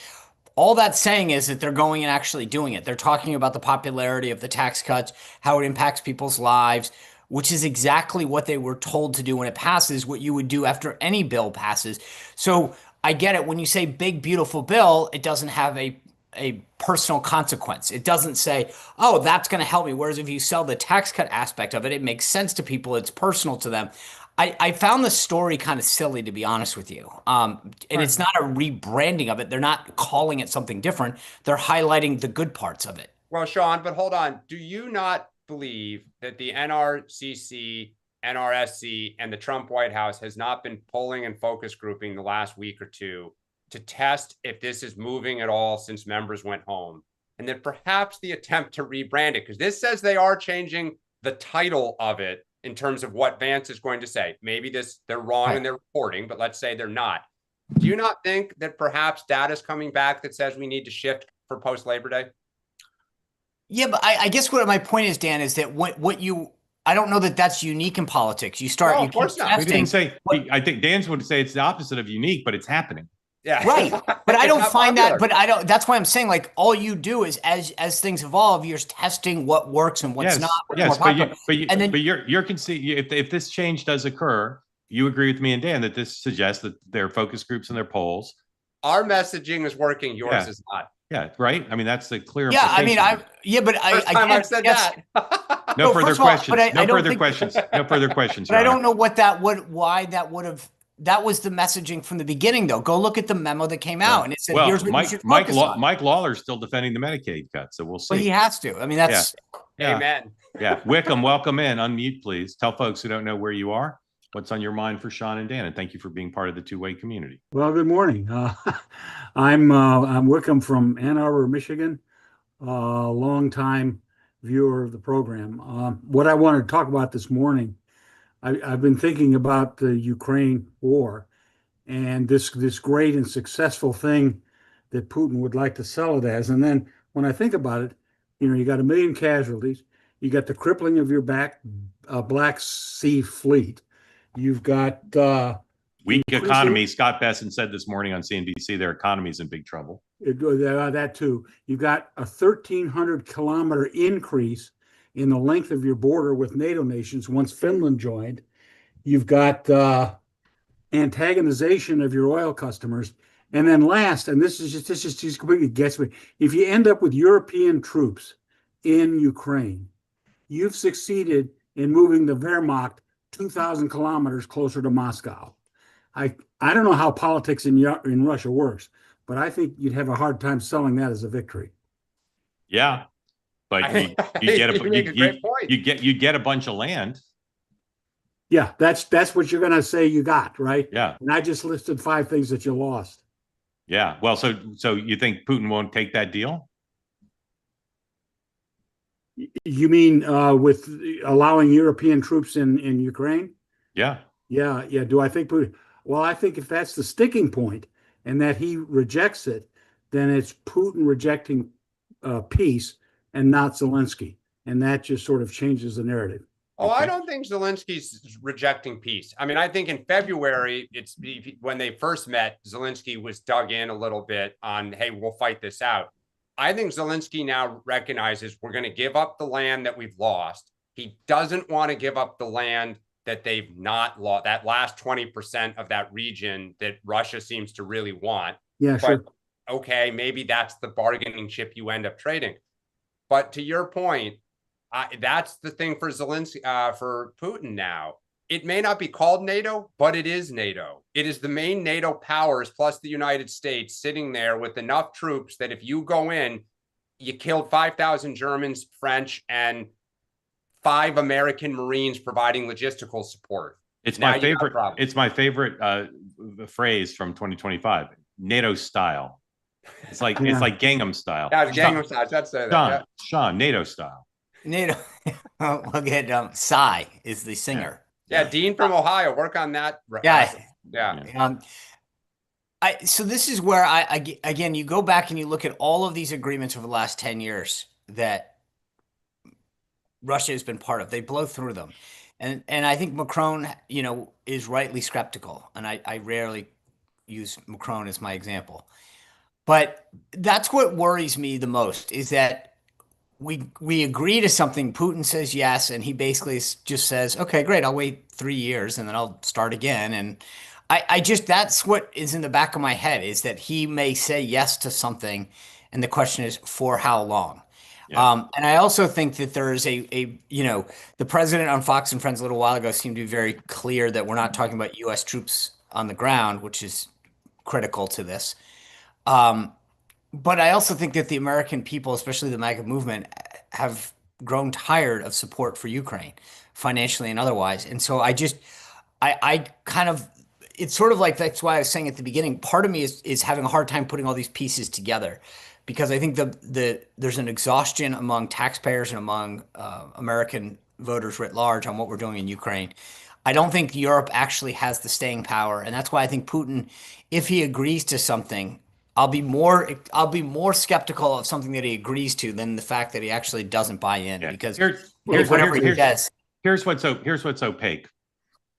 All that's saying is that they're going and actually doing it. They're talking about the popularity of the tax cuts, how it impacts people's lives, which is exactly what they were told to do when it passes, what you would do after any bill passes. So I get it. When you say big, beautiful bill, it doesn't have a personal consequence. It doesn't say, oh, that's going to help me. Whereas if you sell the tax cut aspect of it, it makes sense to people. It's personal to them. I found the story kind of silly, to be honest with you. And it's not a rebranding of it. They're not calling it something different. They're highlighting the good parts of it. Well, Sean, but hold on. Do you not believe that the NRCC, NRSC, and the Trump White House has not been polling and focus grouping the last week or two to test if this is moving at all since members went home? And that perhaps the attempt to rebrand it, because this says they are changing the title of it in terms of what Vance is going to say. Maybe they're wrong in their reporting, but let's say they're not. Do you not think that perhaps data is coming back that says we need to shift for post-Labor Day? Yeah, but I guess what my point is, Dan, is that I don't know that that's unique in politics. You start, No, of course not. We didn't say, I think Dan's would say it's the opposite of unique, but it's happening. Yeah. Right. But I don't find popular. that, but I don't, that's why I'm saying, like, all you do is as things evolve, you're testing what works and what's not. Yes, And you're conceding if this change does occur, you agree with me and Dan that this suggests that their focus groups and their polls. Our messaging is working, yours is not. Yeah, right. I mean, that's the clear. yeah, I mean, First time I've said that. No No, further first of all, questions. but I No don't further think- questions. No further questions. But I Your don't Honor. know why that would have. That was the messaging from the beginning, though. Go look at the memo that came out, and it said, Well, "Here's what you should focus on." Mike Lawler's still defending the Medicaid cut, so we'll see. But he has to. I mean, that's Yeah. Amen. Yeah, Wickham, welcome in. Unmute, please. Tell folks who don't know where you are, what's on your mind for Sean and Dan, and thank you for being part of the two-way community. Well, good morning. I'm Wickham from Ann Arbor, Michigan, longtime viewer of the program. What I wanted to talk about this morning, I've been thinking about the Ukraine war and this great and successful thing that Putin would like to sell it as. And then when I think about it, you got 1 million casualties, you got the crippling of your Black Sea fleet, you've got Weak economy. Scott Besson said this morning on CNBC, their economy's in big trouble. That too. You've got a 1,300-kilometer increase in the length of your border with NATO nations once Finland joined. You've got antagonization of your oil customers. And then last, and this is just completely gets me, if you end up with European troops in Ukraine, you've succeeded in moving the Wehrmacht 2,000 kilometers closer to Moscow. I don't know how politics in Russia works, but I think you'd have a hard time selling that as a victory. Yeah, but you get a bunch of land. Yeah, that's what you're going to say you got, right? Yeah, and I just listed 5 things that you lost. Yeah, well, so you think Putin won't take that deal? You mean with allowing European troops in Ukraine? Yeah. Do I think Putin? Well, I think if that's the sticking point and that he rejects it, then it's Putin rejecting peace and not Zelensky. And that just sort of changes the narrative. Oh, I don't think Zelensky's rejecting peace. I mean, I think in February, it's when they first met, Zelensky was dug in a little bit on, hey, we'll fight this out. I think Zelensky now recognizes we're going to give up the land that we've lost. He doesn't want to give up the land that they've not lost, that last 20% of that region that Russia seems to really want. Yeah, sure. Okay, maybe that's the bargaining chip you end up trading. But to your point, that's the thing for Zelensky, for Putin now. It may not be called NATO, but it is NATO. It is the main NATO powers plus the United States sitting there with enough troops that if you go in, you killed 5,000 Germans, French, and 5 American Marines providing logistical support. It's my favorite. It's my favorite phrase from 2025. NATO style. It's like it's like Gangnam style. Yeah, Gangnam style. That's that. Sean, NATO style. NATO. Look at Psy is the singer. Yeah, Dean from Ohio. Work on that. Yeah. So this is where again, you go back and you look at all of these agreements over the last 10 years that Russia has been part of. They blow through them. And I think Macron, is rightly skeptical. And I rarely use Macron as my example. But that's what worries me the most is that we agree to something. Putin says yes, and he basically just says, "Okay, great. I'll wait 3 years, and then I'll start again." And I just that's what is in the back of my head is that he may say yes to something, and the question is for how long. Yeah. And I also think that there is the president on Fox and Friends a little while ago seemed to be very clear that we're not talking about U.S. troops on the ground, which is critical to this. But I also think that the American people, especially the MAGA movement, have grown tired of support for Ukraine, financially and otherwise. And so I kind of, it's sort of like that's why I was saying at the beginning, part of me is having a hard time putting all these pieces together, because I think there's an exhaustion among taxpayers and among American voters writ large on what we're doing in Ukraine. I don't think Europe actually has the staying power, and that's why I think Putin, if he agrees to something, I'll be more skeptical of something that he agrees to than the fact that he actually doesn't buy in. Yeah. Because Here's he says, here's what's opaque.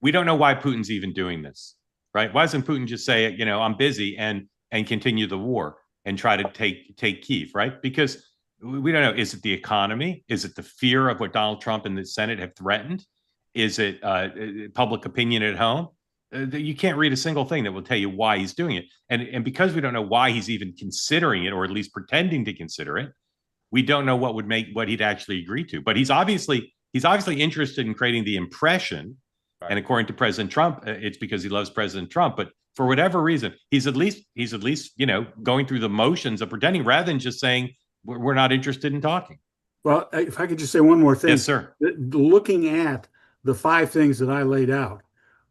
We don't know why Putin's even doing this, right? Why doesn't Putin just say, I'm busy and continue the war and try to take Kyiv, right? Because we don't know. Is it the economy? Is it the fear of what Donald Trump and the Senate have threatened? Is it public opinion at home? You can't read a single thing that will tell you why he's doing it. And because we don't know why he's even considering it, or at least pretending to consider it, we don't know what he'd actually agree to. But he's obviously interested in creating the impression. Right. And according to President Trump, it's because he loves President Trump. But for whatever reason, he's at least going through the motions of pretending, rather than just saying we're not interested in talking. Well, if I could just say one more thing. Yes, sir. Looking at the 5 things that I laid out,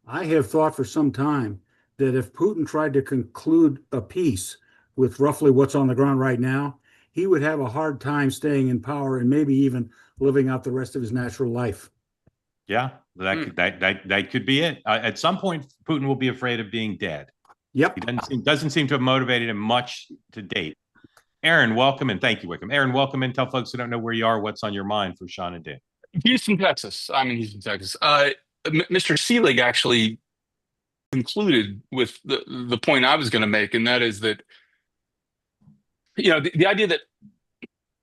I have thought for some time that if Putin tried to conclude a peace with roughly what's on the ground right now, he would have a hard time staying in power and maybe even living out the rest of his natural life. Yeah, that could be it. At some point, Putin will be afraid of being dead. Yep. He doesn't seem to have motivated him much to date. Aaron, welcome, and thank you, Wickham. Aaron, welcome, and tell folks who don't know where you are what's on your mind for Sean and Dan. Houston, Texas. I'm in Houston, Texas. Mr. Seelig actually concluded with the point I was going to make, and that is that, the idea that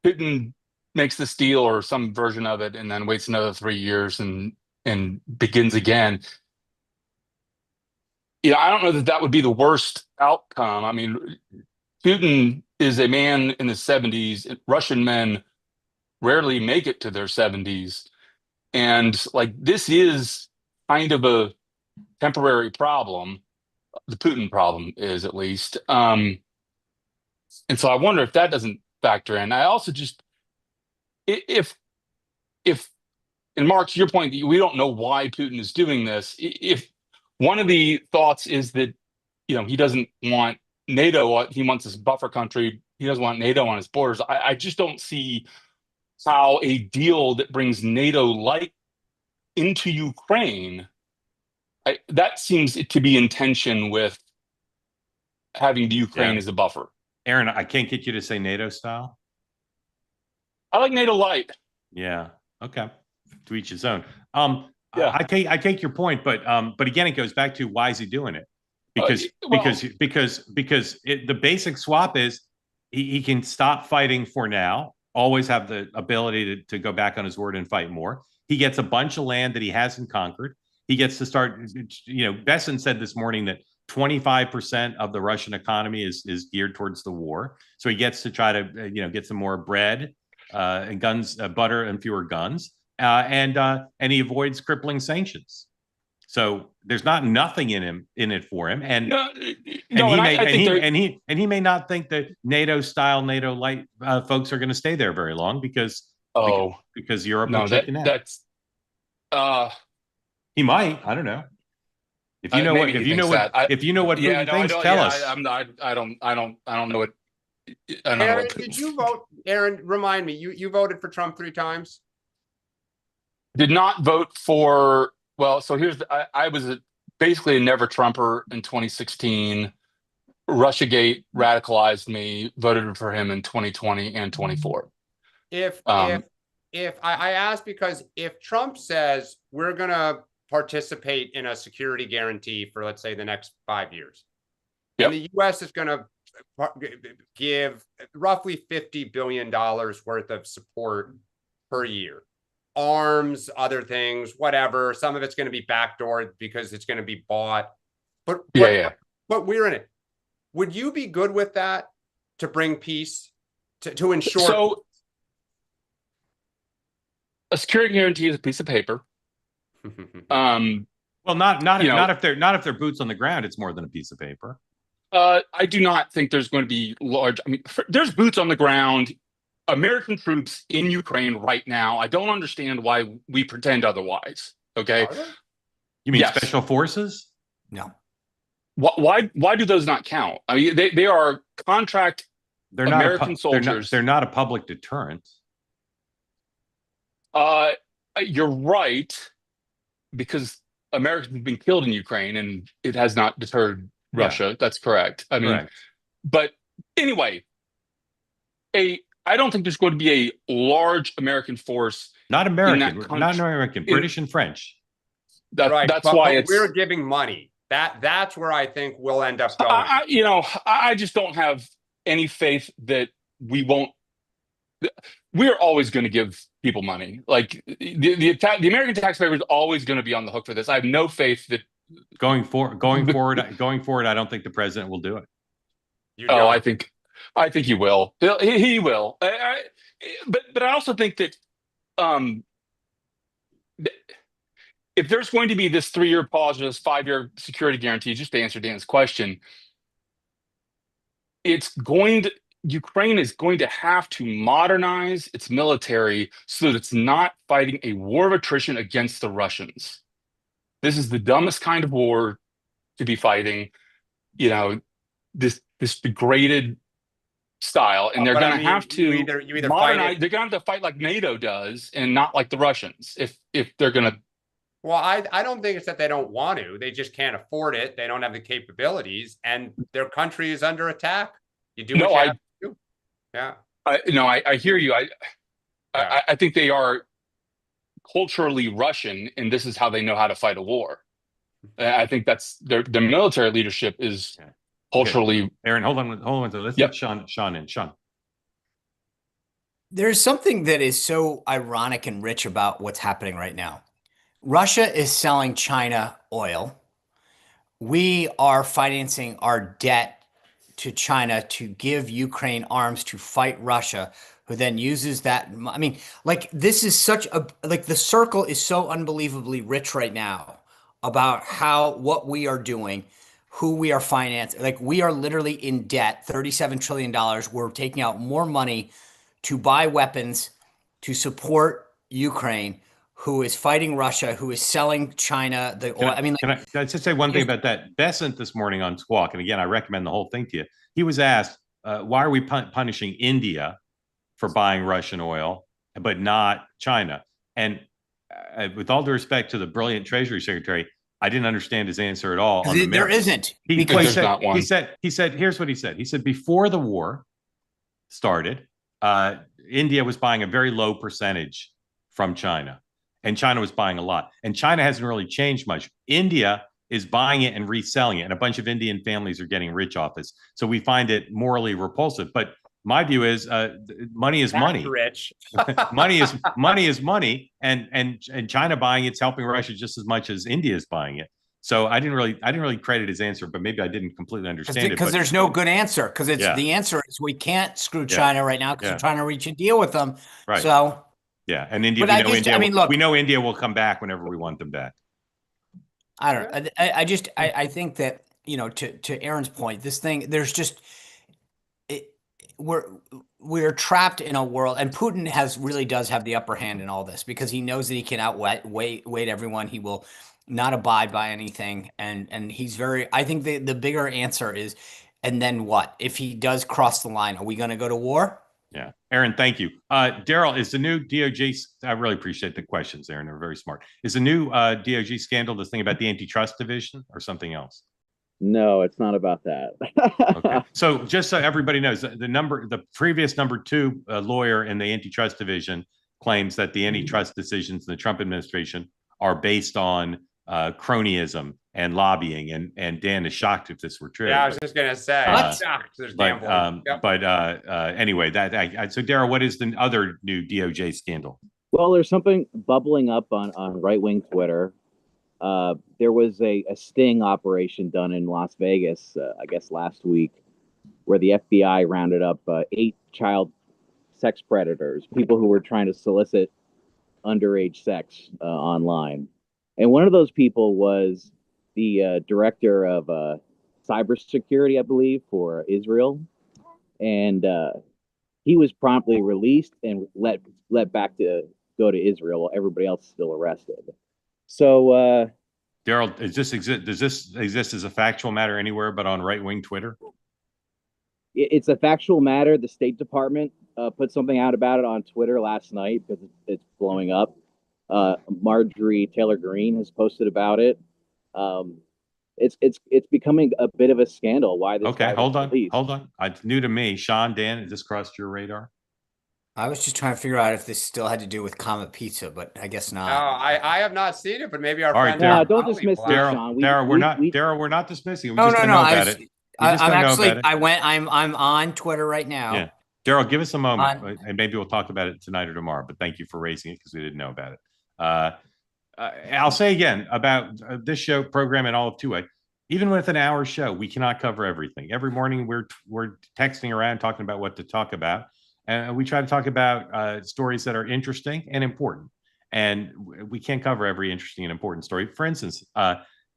Putin makes this deal or some version of it and then waits another 3 years and begins again. I don't know that would be the worst outcome. I mean, Putin is a man in his 70s. Russian men rarely make it to their 70s. And this is kind of a temporary problem. The Putin problem is, at least. And so I wonder if that doesn't factor in. I also just, if and Mark, to your point, that we don't know why Putin is doing this. If one of the thoughts is that, he doesn't want NATO, he wants this buffer country. He doesn't want NATO on his borders. I just don't see how a deal that brings NATO-like into Ukraine, that seems to be in tension with having the Ukraine as a buffer. Aaron, I can't get you to say NATO style. I like NATO light. Yeah. Okay. To each his own. Yeah. I take your point, but again, it goes back to why is he doing it? Because the basic swap is he can stop fighting for now, always have the ability to go back on his word and fight more. He gets a bunch of land that he hasn't conquered. He gets to start, Besson said this morning that 25% of the Russian economy is geared towards the war. So he gets to try to, get some more bread and guns, butter and fewer guns. And he avoids crippling sanctions. So there's nothing in it for him. And he may not think that NATO style, NATO light folks are going to stay there very long because Europe will chicken out. That's he might. I don't know. If you know what Putin thinks, tell us. I don't know what. Aaron, did you vote? Aaron, remind me. You voted for Trump 3 times. Did not vote for. Well, so here's I was basically a never Trumper in 2016. Russiagate radicalized me. Voted for him in 2020 and 24. If I asked because if Trump says we're going to participate in a security guarantee for, let's say, the next 5 years, and the U.S. is going to give roughly $50 billion worth of support per year. Arms, other things, whatever. Some of it's going to be backdoored because it's going to be bought. But we're in it. Would you be good with that to bring peace, to ensure? So a security guarantee is a piece of paper. Well, not if they're boots on the ground. It's more than a piece of paper. I do not think there's going to be large. I mean, there's boots on the ground, American troops in Ukraine right now. I don't understand why we pretend otherwise. Okay. You mean special forces? No. Why do those not count? I mean, they are contract They're American soldiers. They're not a public deterrent. You're right, because Americans have been killed in Ukraine and it has not deterred Russia. Yeah. That's correct. I mean, but anyway, I don't think there's going to be a large American force. Not American, British and French. That's why we're giving money. That's where I think we'll end up going. I just don't have any faith that we won't. We're always going to give people money. Like the American taxpayer is always going to be on the hook for this. I have no faith that going forward, I don't think the president will do it. I think he will. He will. But I also think that if there's going to be this 3-year pause or this 5-year security guarantee, just to answer Dan's question, Ukraine is going to have to modernize its military so that it's not fighting a war of attrition against the Russians. This is the dumbest kind of war to be fighting, this degraded style, and they're going to have to you modernize. They're going to have to fight like NATO does, and not like the Russians. If they're going to. Well, I don't think it's that they don't want to. They just can't afford it. They don't have the capabilities, and their country is under attack. You do what you have to do. Yeah. I hear you. I think they are culturally Russian, and this is how they know how to fight a war. I think that's their military leadership is culturally. Okay. Aaron, hold on. Let's get Sean in. Sean. There's something that is so ironic and rich about what's happening right now. Russia is selling China oil. We are financing our debt to China to give Ukraine arms to fight Russia, who then uses that. I mean, like, this is such a, like, the circle is so unbelievably rich right now about what we are doing, who we are financing. Like, we are literally in debt, $37 trillion. We're taking out more money to buy weapons to support Ukraine, who is fighting Russia, who is selling China the oil. Can I just say one thing about that? Bessent this morning on Squawk, and again, I recommend the whole thing to you. He was asked, why are we punishing India for buying Russian oil, but not China? And with all due respect to the brilliant Treasury Secretary, I didn't understand his answer at all. There isn't. Because he said, here's what he said. He said, before the war started, India was buying a very low percentage from China. And China was buying a lot. And China hasn't really changed much. India is buying it and reselling it. And a bunch of Indian families are getting rich off this. So we find it morally repulsive. But my view is money is money. Rich. money is money. And China buying it's helping Russia just as much as India is buying it. So I didn't really credit his answer, but maybe I didn't completely understand it. Because there's no good answer. Because the answer is we can't screw China right now because we're trying to reach a deal with them. Right. So yeah, and India. We know India will come back whenever we want them back. I don't know. I think that, to Aaron's point, this thing, there's just we're trapped in a world, and Putin really does have the upper hand in all this because he knows that he can outweigh everyone. He will not abide by anything, and he's very. I think the bigger answer is, and then what if he does cross the line? Are we going to go to war? Yeah. Aaron, thank you. Daryl, is the new DOJ, I really appreciate the questions, Aaron. They're very smart. Is the new DOJ scandal this thing about the antitrust division or something else? No, it's not about that. Okay. So just so everybody knows, the previous number 2 lawyer in the antitrust division claims that the antitrust decisions in the Trump administration are based on cronyism and lobbying, and Dan is shocked if this were true. Yeah, I was just gonna say, shocked. There's gambling. Anyway, so Daryl, what is the other new DOJ scandal? Well, there's something bubbling up on right-wing Twitter. There was a sting operation done in Las Vegas, I guess last week, where the FBI rounded up 8 child sex predators, people who were trying to solicit underage sex online. And one of those people was the director of cybersecurity, I believe, for Israel. And he was promptly released and let back to go to Israel while everybody else is still arrested. So, Daryl, does this exist as a factual matter anywhere but on right-wing Twitter? It's a factual matter. The State Department put something out about it on Twitter last night because it's blowing up. Marjorie Taylor Greene has posted about it. It's becoming a bit of a scandal. Why this? Okay, hold on. It's new to me. Sean, Dan, has this crossed your radar? I was just trying to figure out if this still had to do with Comet Pizza, but I guess not. No, I have not seen it, but maybe our All right, friend. Don't dismiss this, Sean. Daryl, we're not dismissing it. We No, just don't know about it. I'm on Twitter right now. Yeah. Daryl, give us a moment, and maybe we'll talk about it tonight or tomorrow. But thank you for raising it because we didn't know about it. I'll say again about this show program and all of Two-Way. Even with an hour show, we cannot cover everything. Every morning we're texting around talking about what to talk about, and we try to talk about stories that are interesting and important. And we can't cover every interesting and important story. For instance,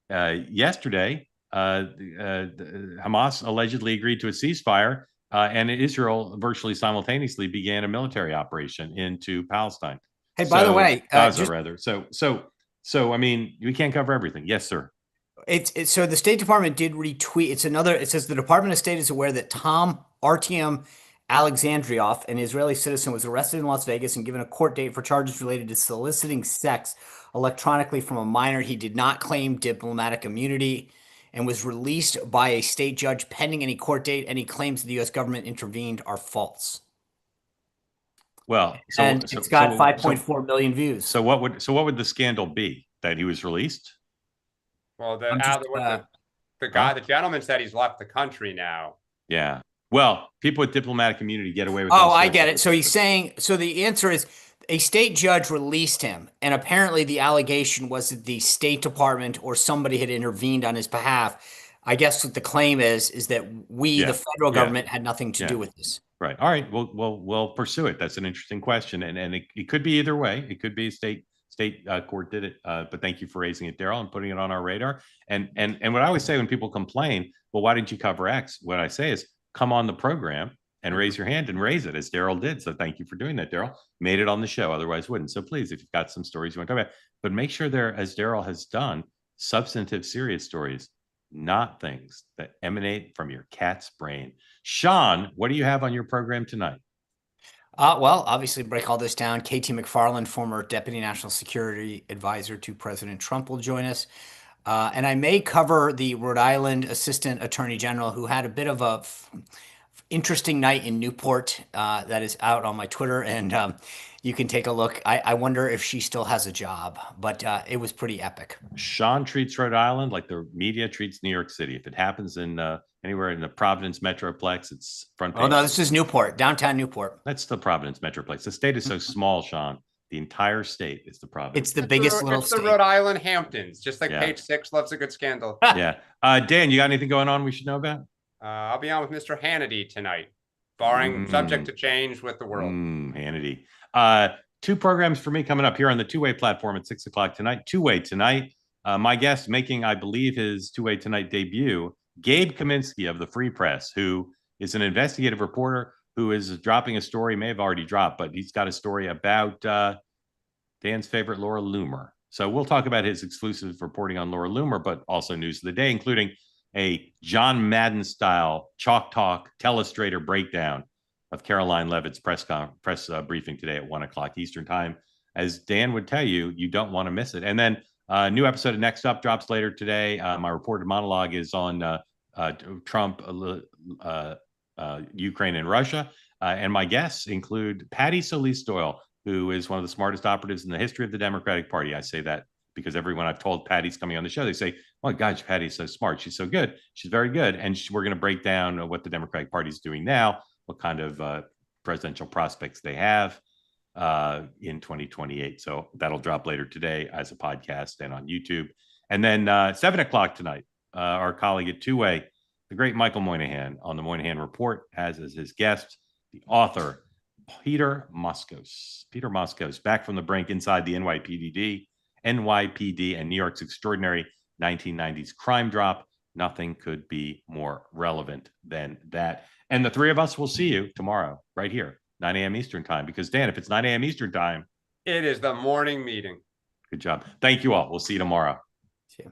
yesterday, Hamas allegedly agreed to a ceasefire, and Israel virtually simultaneously began a military operation into Palestine. Hey, by the way, Gaza rather. So I mean, we can't cover everything. Yes, sir. It's so the State Department did retweet. It says the Department of State is aware that Tom Artyom Alexandrov, an Israeli citizen, was arrested in Las Vegas and given a court date for charges related to soliciting sex electronically from a minor. He did not claim diplomatic immunity and was released by a state judge pending any court date. Any claims the U.S. government intervened are false. Well, it's got 5.4 million views. So what would the scandal be? That he was released? Well, the gentleman said he's left the country now. Yeah. Well, people with diplomatic immunity get away with. Oh, I get it. So he's saying. So the answer is a state judge released him, and apparently the allegation was that the State Department or somebody had intervened on his behalf. I guess what the claim is that the federal government, had nothing to do with this. Right. All right. We'll pursue it. That's an interesting question, and it could be either way. It could be a state court did it. But thank you for raising it, Daryl, and putting it on our radar. And what I always say when people complain, well, why didn't you cover X? What I say is, come on the program and raise your hand and raise it, as Daryl did. So thank you for doing that, Daryl. Made it on the show, otherwise wouldn't. So please, if you've got some stories you want to talk about, but make sure they're, as Daryl has done, substantive, serious stories, not things that emanate from your cat's brain. Sean, what do you have on your program tonight? Well, obviously, break all this down. KT McFarland, former Deputy National Security Advisor to President Trump, will join us. And I may cover the Rhode Island Assistant Attorney General, who had a bit of a interesting night in Newport. That is out on my Twitter, and you can take a look. I wonder if she still has a job, but it was pretty epic. Sean treats Rhode Island like the media treats New York City. If it happens in anywhere in the Providence Metroplex, it's front page. Oh, no, this is Newport, downtown Newport. That's the Providence Metroplex. The state is so small, Sean. The entire state is the Providence. It's the biggest little state. It's the Rhode Island Hamptons, just like Page 6 loves a good scandal. Yeah. Dan, you got anything going on we should know about? I'll be on with Mr. Hannity tonight, barring subject to change with the world. Hannity. 2 programs for me coming up here on the Two-Way platform at 6 o'clock tonight. Two-Way tonight. My guest making, I believe, his Two-Way tonight debut, Gabe Kaminsky of the Free Press, who is an investigative reporter who is dropping a story, may have already dropped, but he's got a story about Dan's favorite, Laura Loomer. So we'll talk about his exclusive reporting on Laura Loomer, but also news of the day, including a John Madden-style chalk talk telestrator breakdown of Caroline Levitt's press briefing today at 1 o'clock Eastern time. As Dan would tell you, you don't want to miss it. And then a new episode of Next Up drops later today. My reported monologue is on Trump, Ukraine, and Russia. And my guests include Patty Solis Doyle, who is one of the smartest operatives in the history of the Democratic Party. I say that because everyone I've told Patty's coming on the show, they say, "Oh gosh, Patty's so smart. She's so good. She's very good." And we're going to break down what the Democratic Party is doing now, what kind of presidential prospects they have in 2028. So that'll drop later today as a podcast and on YouTube. And then 7 o'clock tonight, our colleague at Two Way, the great Michael Moynihan on the Moynihan Report, has as his guest the author, Peter Moskos. Peter Moskos, back from the brink inside the NYPD and New York's extraordinary 1990s crime drop. Nothing could be more relevant than that. And the three of us will see you tomorrow, right here, 9 a.m. Eastern time. Because, Dan, if it's 9 a.m. Eastern time, it is the morning meeting. Good job. Thank you all. We'll see you tomorrow. See you.